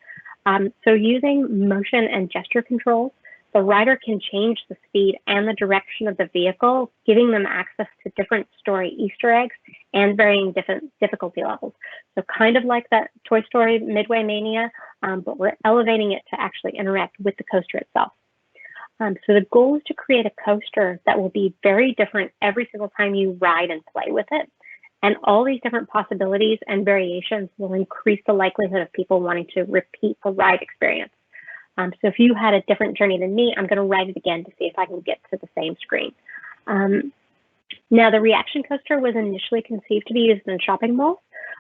So using motion and gesture controls, the rider can change the speed and the direction of the vehicle, giving them access to different story Easter eggs and varying different difficulty levels. So kind of like that Toy Story Midway Mania, but we're elevating it to actually interact with the coaster itself. So the goal is to create a coaster that will be very different every single time you ride and play with it. And all these different possibilities and variations will increase the likelihood of people wanting to repeat the ride experience. So if you had a different journey than me, I'm going to ride it again to see if I can get to the same screen. Now, the reaction coaster was initially conceived to be used in shopping malls,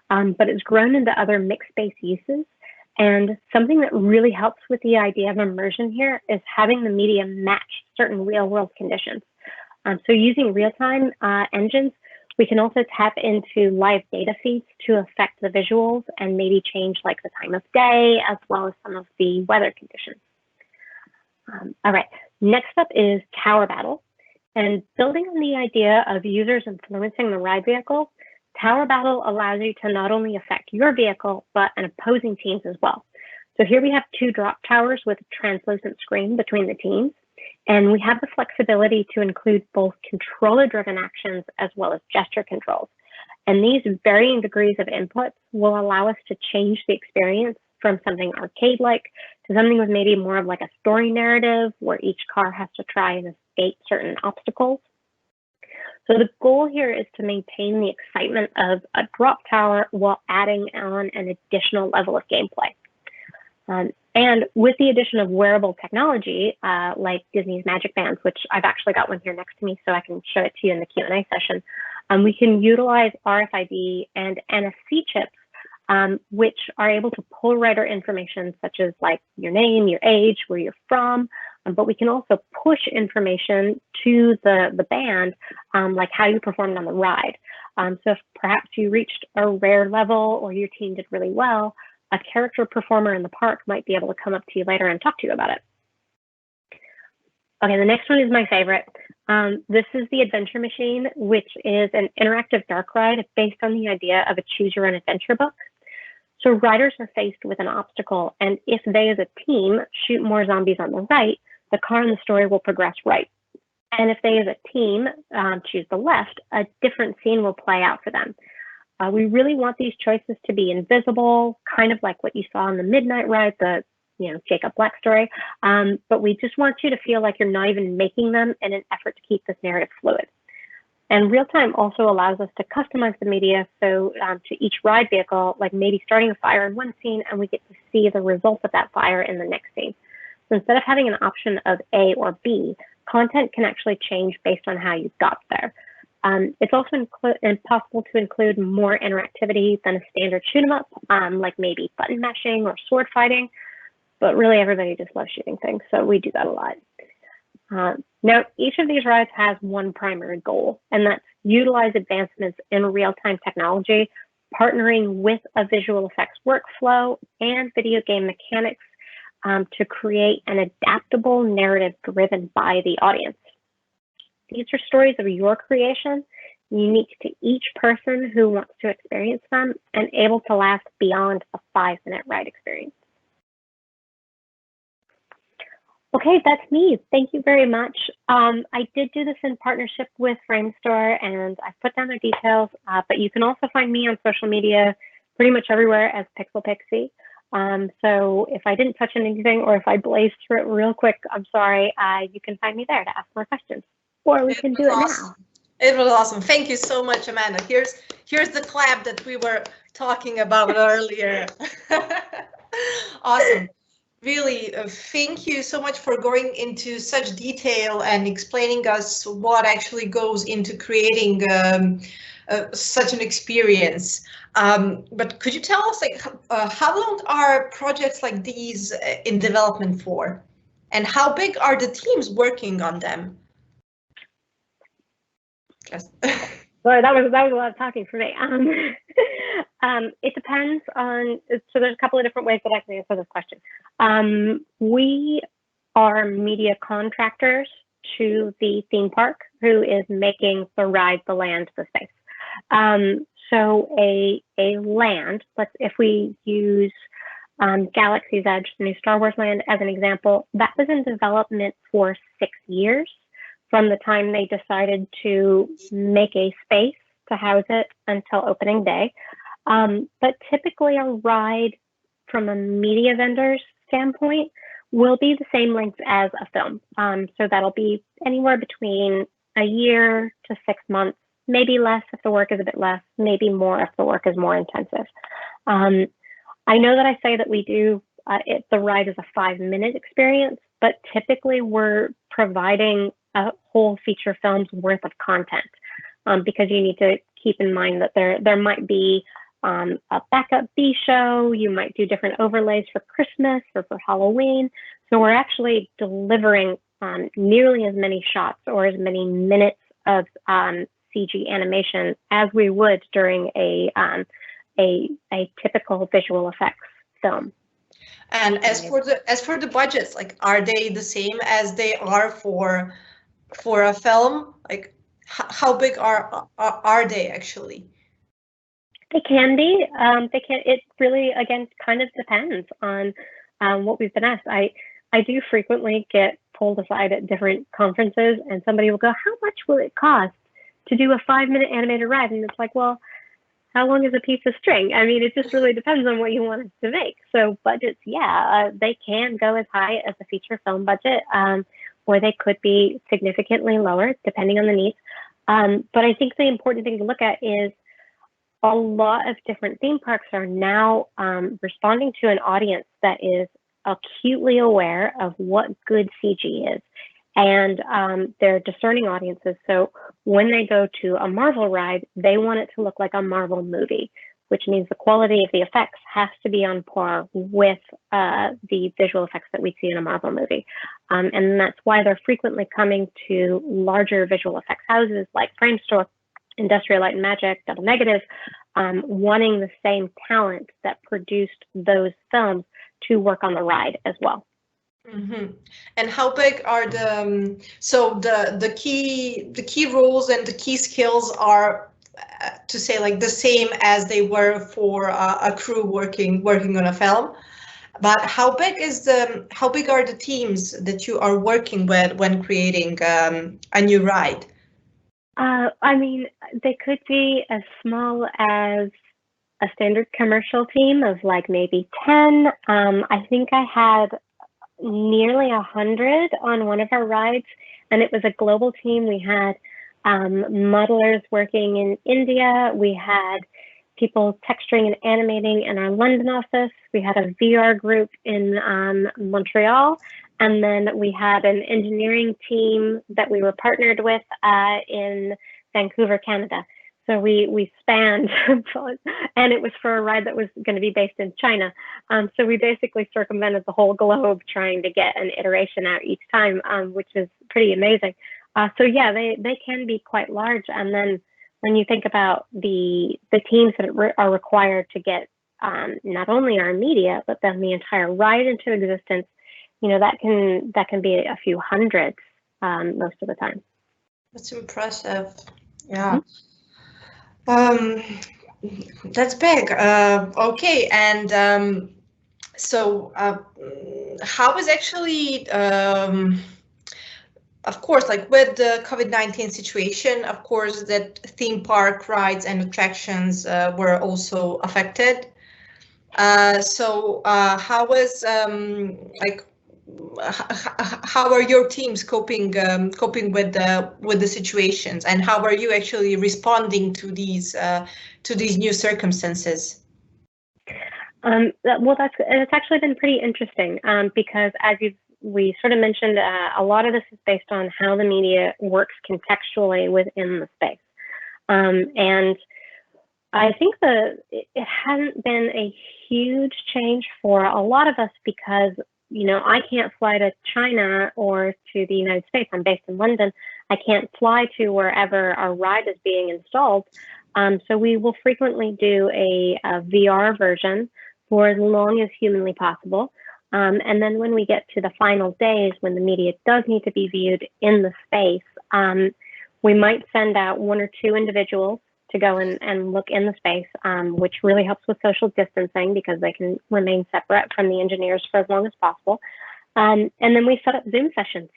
but it's grown into other mixed space uses. And something that really helps with the idea of immersion here is having the media match certain real world conditions. So using real-time engines, we can also tap into live data feeds to affect the visuals and maybe change like the time of day, as well as some of the weather conditions. All right, next up is Tower Battle. And building on the idea of users influencing the ride vehicle, Tower Battle allows you to not only affect your vehicle, but an opposing teams as well. So here we have 2 drop towers with a translucent screen between the teams. And we have the flexibility to include both controller-driven actions as well as gesture controls. And these varying degrees of inputs will allow us to change the experience from something arcade-like to something with maybe more of like a story narrative where each car has to try and escape certain obstacles. So the goal here is to maintain the excitement of a drop tower while adding on an additional level of gameplay. And with the addition of wearable technology, like Disney's Magic Bands, which I've actually got one here next to me so I can show it to you in the Q&A session, We can utilize RFID and NFC chips, which are able to pull rider information such as like your name, your age, where you're from, but we can also push information to the band, like how you performed on the ride. So if perhaps you reached a rare level or your team did really well, a character performer in the park might be able to come up to you later and talk to you about it. Okay, the next one is my favorite. This is the Adventure Machine, which is an interactive dark ride based on the idea of a choose your own adventure book. So riders are faced with an obstacle, and if they as a team shoot more zombies on the right, the car in the story will progress right. And if they as a team choose the left, a different scene will play out for them. We really want these choices to be invisible, kind of like what you saw on the Midnight Ride, the Jacob Black story. But we just want you to feel like you're not even making them in an effort to keep this narrative fluid. And real time also allows us to customize the media. So to each ride vehicle, like maybe starting a fire in one scene, and we get to see the result of that fire in the next scene. So instead of having an option of A or B, content can actually change based on how you got there. It's also possible to include more interactivity than a standard shoot 'em up, like maybe button mashing or sword fighting, but really everybody just loves shooting things, so we do that a lot. Now, each of these rides has one primary goal, and that's utilize advancements in real-time technology, partnering with a visual effects workflow and video game mechanics to create an adaptable narrative driven by the audience. These are stories of your creation, unique to each person who wants to experience them and able to last beyond a 5-minute ride experience. Okay, that's me. Thank you very much. I did do this in partnership with Framestore, and I put down their details, but you can also find me on social media pretty much everywhere as Pixel Pixie. So if I didn't touch on anything or if I blazed through it real quick, I'm sorry, you can find me there to ask more questions. Or we can do it now. It was awesome. Thank you so much, Amanda. Here's the clap that we were talking about earlier. Awesome. Really, thank you so much for going into such detail and explaining us what actually goes into creating such an experience. But could you tell us, like, how long are projects like these in development for, and how big are the teams working on them? Yes. Sorry, that was a lot of talking for me. It depends on, so there's a couple of different ways that I can answer this question. We are media contractors to the theme park who is making the ride, the land, the space. So a land, if we use Galaxy's Edge, the new Star Wars land as an example, that was in development for 6 years from the time they decided to make a space to house it until opening day. But typically a ride from a media vendor's standpoint will be the same length as a film. So that'll be anywhere between a year to 6 months, maybe less if the work is a bit less, maybe more if the work is more intensive. I know that I say that we do, the ride is a 5-minute experience, but typically we're providing a whole feature film's worth of content because you need to keep in mind that there might be a backup B show, you might do different overlays for Christmas or for Halloween. So we're actually delivering nearly as many shots or as many minutes of CG animation as we would during a typical visual effects film. And as for the budgets, like, are they the same as they are for a film? Like, how big are they actually? They can be. It really, again, kind of depends on what we've been asked. I do frequently get pulled aside at different conferences, and somebody will go, "How much will it cost to do a 5-minute animated ride?" And it's like, well, how long is a piece of string? I mean, it just really depends on what you want us to make. So budgets, yeah, they can go as high as a feature film budget, or they could be significantly lower depending on the needs. But I think the important thing to look at is a lot of different theme parks are now responding to an audience that is acutely aware of what good CG is and they're discerning audiences. So when they go to a Marvel ride, they want it to look like a Marvel movie, which means the quality of the effects has to be on par with the visual effects that we see in a Marvel movie. And that's why they're frequently coming to larger visual effects houses like Framestore, Industrial Light and Magic, Double Negative, wanting the same talent that produced those films to work on the ride as well. Mm-hmm. And how big are the so the key roles and the key skills are to say like the same as they were for a crew working on a film, but how big are the teams that you are working with when creating a new ride? I mean, they could be as small as a standard commercial team of like maybe 10. I think I had nearly 100 on one of our rides, and it was a global team. We had modelers working in India. We had people texturing and animating in our London office. We had a VR group in Montreal. And then we had an engineering team that we were partnered with in Vancouver, Canada. So we spanned, and it was for a ride that was going to be based in China. So we basically circumvented the whole globe trying to get an iteration out each time, which is pretty amazing. So yeah, they can be quite large. And then when you think about the teams that are required to get not only our media, but then the entire ride into existence, you know, that can be a few hundreds most of the time. That's impressive. Yeah. That's big. Okay, and so how is actually, of course, like with the COVID-19 situation, of course, that theme park rides and attractions were also affected. So how was like, how are your teams coping with the situations, and how are you actually responding to these new circumstances? Well, it's actually been pretty interesting because as we sort of mentioned, a lot of this is based on how the media works contextually within the space, and I think it hasn't been a huge change for a lot of us because, you know, I can't fly to China or to the United States. I'm based in London. I can't fly to wherever our ride is being installed. So we will frequently do a VR version for as long as humanly possible. And then when we get to the final days, when the media does need to be viewed in the space, we might send out 1 or 2 individuals to go and look in the space, which really helps with social distancing because they can remain separate from the engineers for as long as possible. And then we set up Zoom sessions,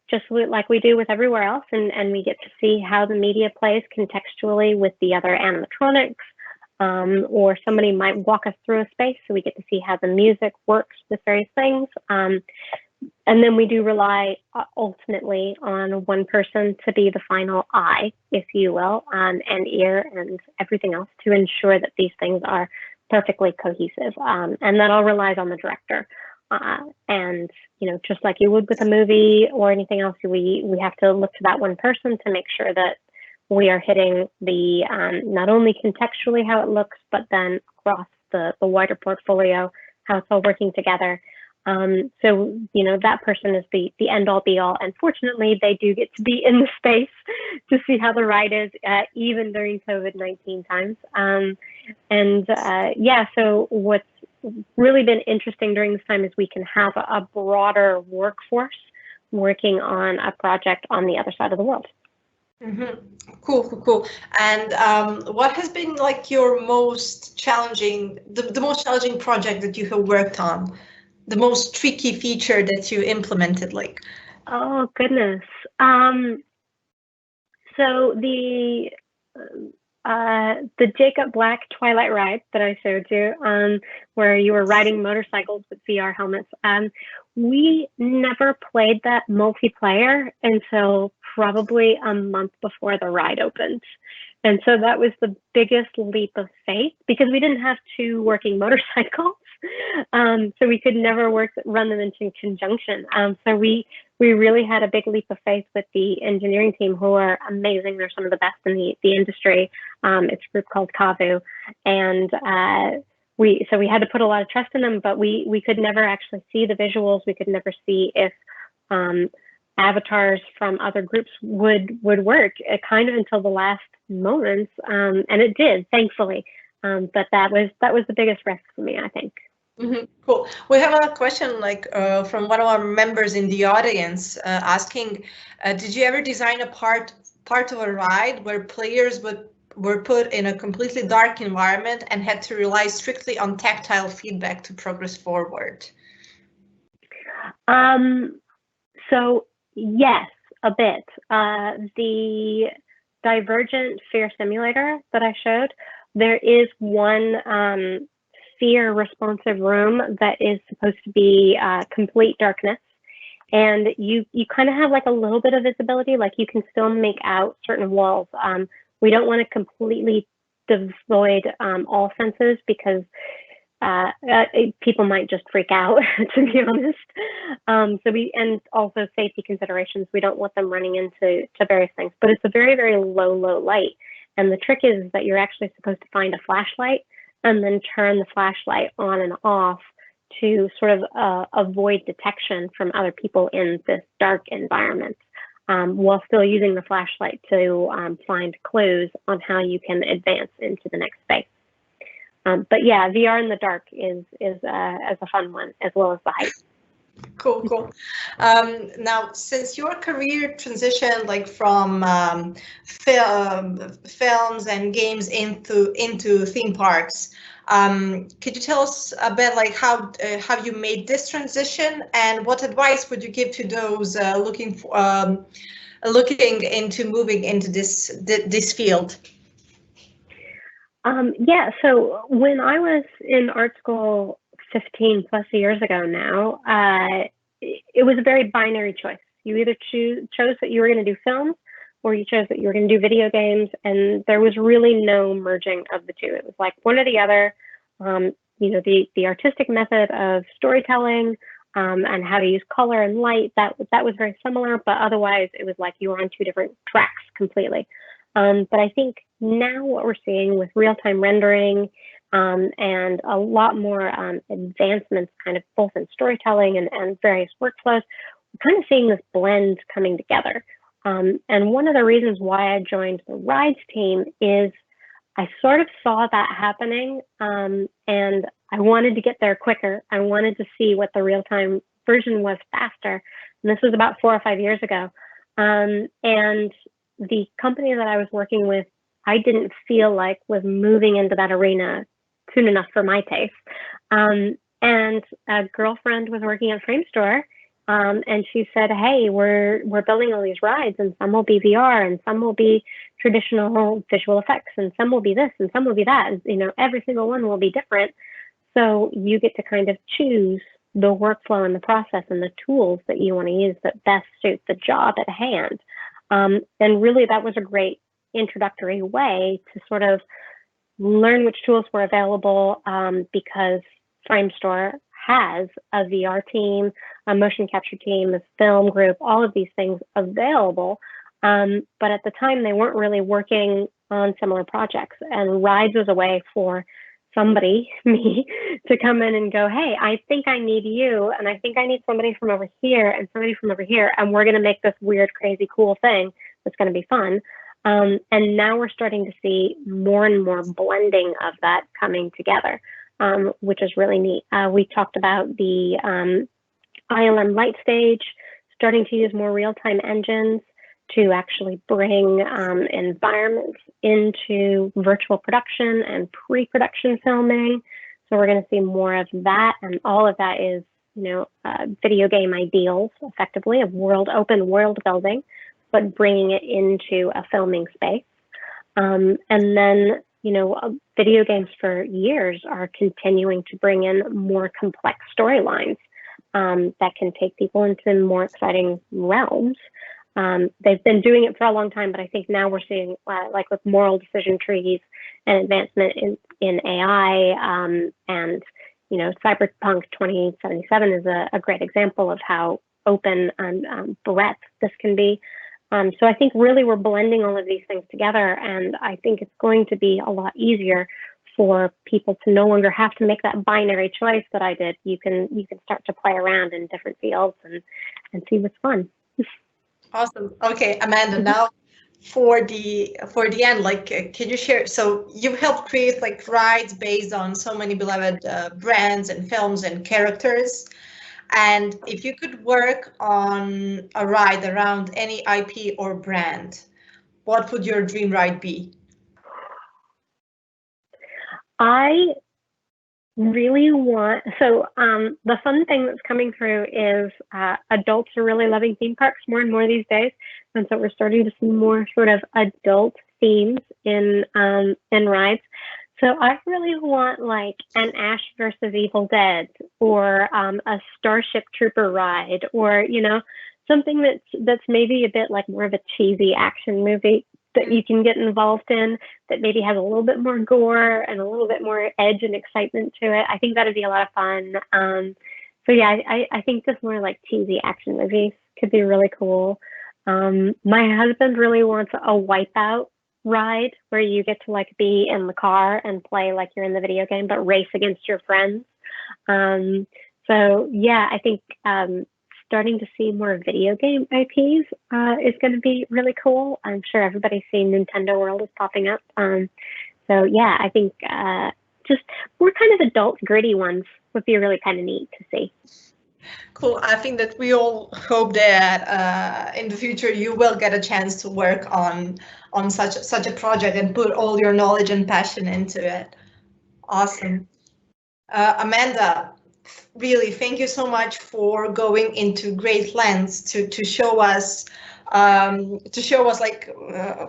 just like we do with everywhere else, and we get to see how the media plays contextually with the other animatronics, or somebody might walk us through a space, so we get to see how the music works with various things. And then we do rely ultimately on one person to be the final eye, if you will, and ear and everything else to ensure that these things are perfectly cohesive. And that all relies on the director. And, you know, just like you would with a movie or anything else, we have to look to that one person to make sure that we are hitting the not only contextually how it looks, but then across the wider portfolio, how it's all working together. So, you know, that person is the end all be all. And fortunately, they do get to be in the space to see how the ride is, even during COVID-19 times. Yeah, so what's really been interesting during this time is we can have a broader workforce working on a project on the other side of the world. Mm-hmm. Cool. And what has been like your most challenging, the most challenging project that you have worked on? The most tricky feature that you implemented, like? Oh, goodness. So the Jacob Black Twilight ride that I showed you, where you were riding motorcycles with VR helmets, we never played that multiplayer until probably a month before the ride opened. And so that was the biggest leap of faith because we didn't have 2 working motorcycles. So we could never run them into conjunction. So we really had a big leap of faith with the engineering team, who are amazing. They're some of the best in the industry. It's a group called Kavu, and we had to put a lot of trust in them, but we could never actually see the visuals. We could never see if avatars from other groups would work, kind of until the last moments, and it did, thankfully. But that was the biggest risk for me, I think. Cool. We have a question from one of our members in the audience asking, did you ever design a part of a ride where players were put in a completely dark environment and had to rely strictly on tactile feedback to progress forward? So yes, a bit. The Divergent fear simulator that I showed, there is one fear responsive room that is supposed to be complete darkness, and you kind of have like a little bit of visibility, like you can still make out certain walls. We don't want to completely devoid all senses, because people might just freak out, to be honest. And also safety considerations, we don't want them running into various things, but it's a very, very low light. And the trick is that you're actually supposed to find a flashlight and then turn the flashlight on and off to sort of avoid detection from other people in this dark environment, while still using the flashlight to find clues on how you can advance into the next space. But yeah, VR in the dark is a fun one, as well as the height. Cool. Now, since your career transitioned from films and games into theme parks, could you tell us a bit how you made this transition, and what advice would you give to those looking into moving into this field? Yeah, so when I was in art school 15 plus years ago now, it was a very binary choice. You either chose that you were going to do film, or you chose that you were going to do video games, and there was really no merging of the two. It was like one or the other. The artistic method of storytelling and how to use color and light, that was very similar, but otherwise it was like you were on two different tracks completely. But I think now what we're seeing with real-time rendering and a lot more advancements, kind of both in storytelling and various workflows, we're kind of seeing this blend coming together. And one of the reasons why I joined the rides team is I sort of saw that happening, and I wanted to get there quicker. I wanted to see what the real-time version was faster. And this was about 4 or 5 years ago. And the company that I was working with, I didn't feel like was moving into that arena soon enough for my taste. And a girlfriend was working at Framestore, and she said, "Hey, we're building all these rides, and some will be VR, and some will be traditional visual effects, and some will be this, and some will be that. And, every single one will be different. So you get to kind of choose the workflow and the process and the tools that you want to use that best suit the job at hand." And really, that was a great introductory way to sort of learn which tools were available, because Framestore has a VR team, a motion capture team, a film group, all of these things available. But at the time, they weren't really working on similar projects. And Rides was a way for somebody, me, to come in and go, "Hey, I think I need you, and I think I need somebody from over here and somebody from over here, and we're going to make this weird, crazy, cool thing that's going to be fun." And now we're starting to see more and more blending of that coming together, which is really neat. We talked about the ILM light stage, starting to use more real-time engines to actually bring environments into virtual production and pre-production filming. So we're going to see more of that, and all of that is, video game ideals, effectively, of open world building, but bringing it into a filming space. And then, video games for years are continuing to bring in more complex storylines that can take people into more exciting realms. They've been doing it for a long time, but I think now we're seeing, with moral decision trees and advancement in AI, and Cyberpunk 2077 is a great example of how open and breadth this can be. So I think really we're blending all of these things together, and I think it's going to be a lot easier for people to no longer have to make that binary choice that I did. You can start to play around in different fields and see what's fun. Awesome. Okay, Amanda, now for the end, can you share? So you helped create rides based on so many beloved brands and films and characters. And if you could work on a ride around any IP or brand, what would your dream ride be? I really want, the fun thing that's coming through is adults are really loving theme parks more and more these days. And so we're starting to see more sort of adult themes in rides. So I really want an Ash versus Evil Dead, or a Starship Trooper ride, or something that's maybe a bit more of a cheesy action movie that you can get involved in, that maybe has a little bit more gore and a little bit more edge and excitement to it. I think that'd be a lot of fun. So yeah, I think just more cheesy action movies could be really cool. My husband really wants a Wipeout ride where you get to be in the car and play like you're in the video game, but race against your friends. So yeah, I think starting to see more video game IPs is going to be really cool. I'm sure everybody's seen Nintendo World is popping up. So yeah, I think just more kind of adult gritty ones would be really kind of neat to see. Cool. I think that we all hope that in the future you will get a chance to work on such a project and put all your knowledge and passion into it. Awesome. Amanda, really, thank you so much for going into great lengths to show us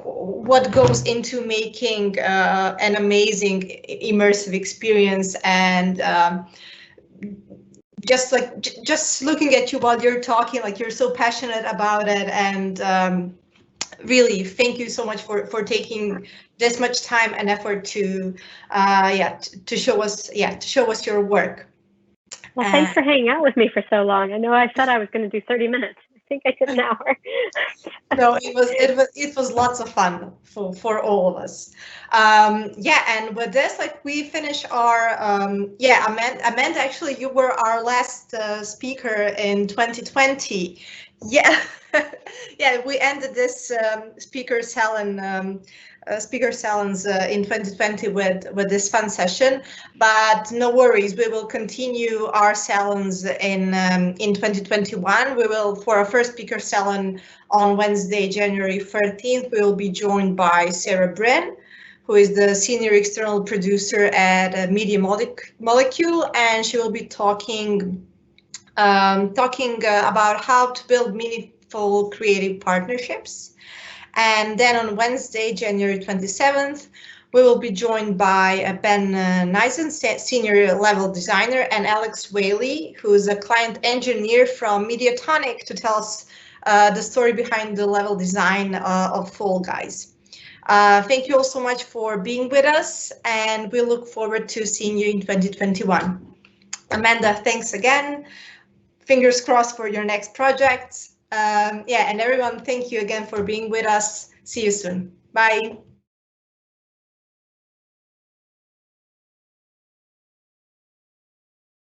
what goes into making an amazing immersive experience, and just looking at you while you're talking, you're so passionate about it, and really thank you so much for taking this much time and effort to show us your work. Well, thanks for hanging out with me for so long. I know I said I was going to do 30 minutes. I think I did an hour. No, it was lots of fun for all of us. And with this, we finish our Amanda, actually, you were our last speaker in 2020. Yeah. Yeah, we ended this speaker salons in 2020 with this fun session, but no worries, we will continue our salons in 2021. We will, for our first speaker salon on Wednesday, January 13th, we will be joined by Sarah Bryn, who is the senior external producer at Media Molecule, and she will be talking about how to build meaningful creative partnerships. And then on Wednesday, January 27th, we will be joined by Ben Neisen, senior level designer, and Alex Whaley, who is a client engineer from Mediatonic, to tell us the story behind the level design of Fall Guys. Thank you all so much for being with us, and we look forward to seeing you in 2021. Amanda, thanks again. Fingers crossed for your next project. And everyone, thank you again for being with us. See you soon. Bye.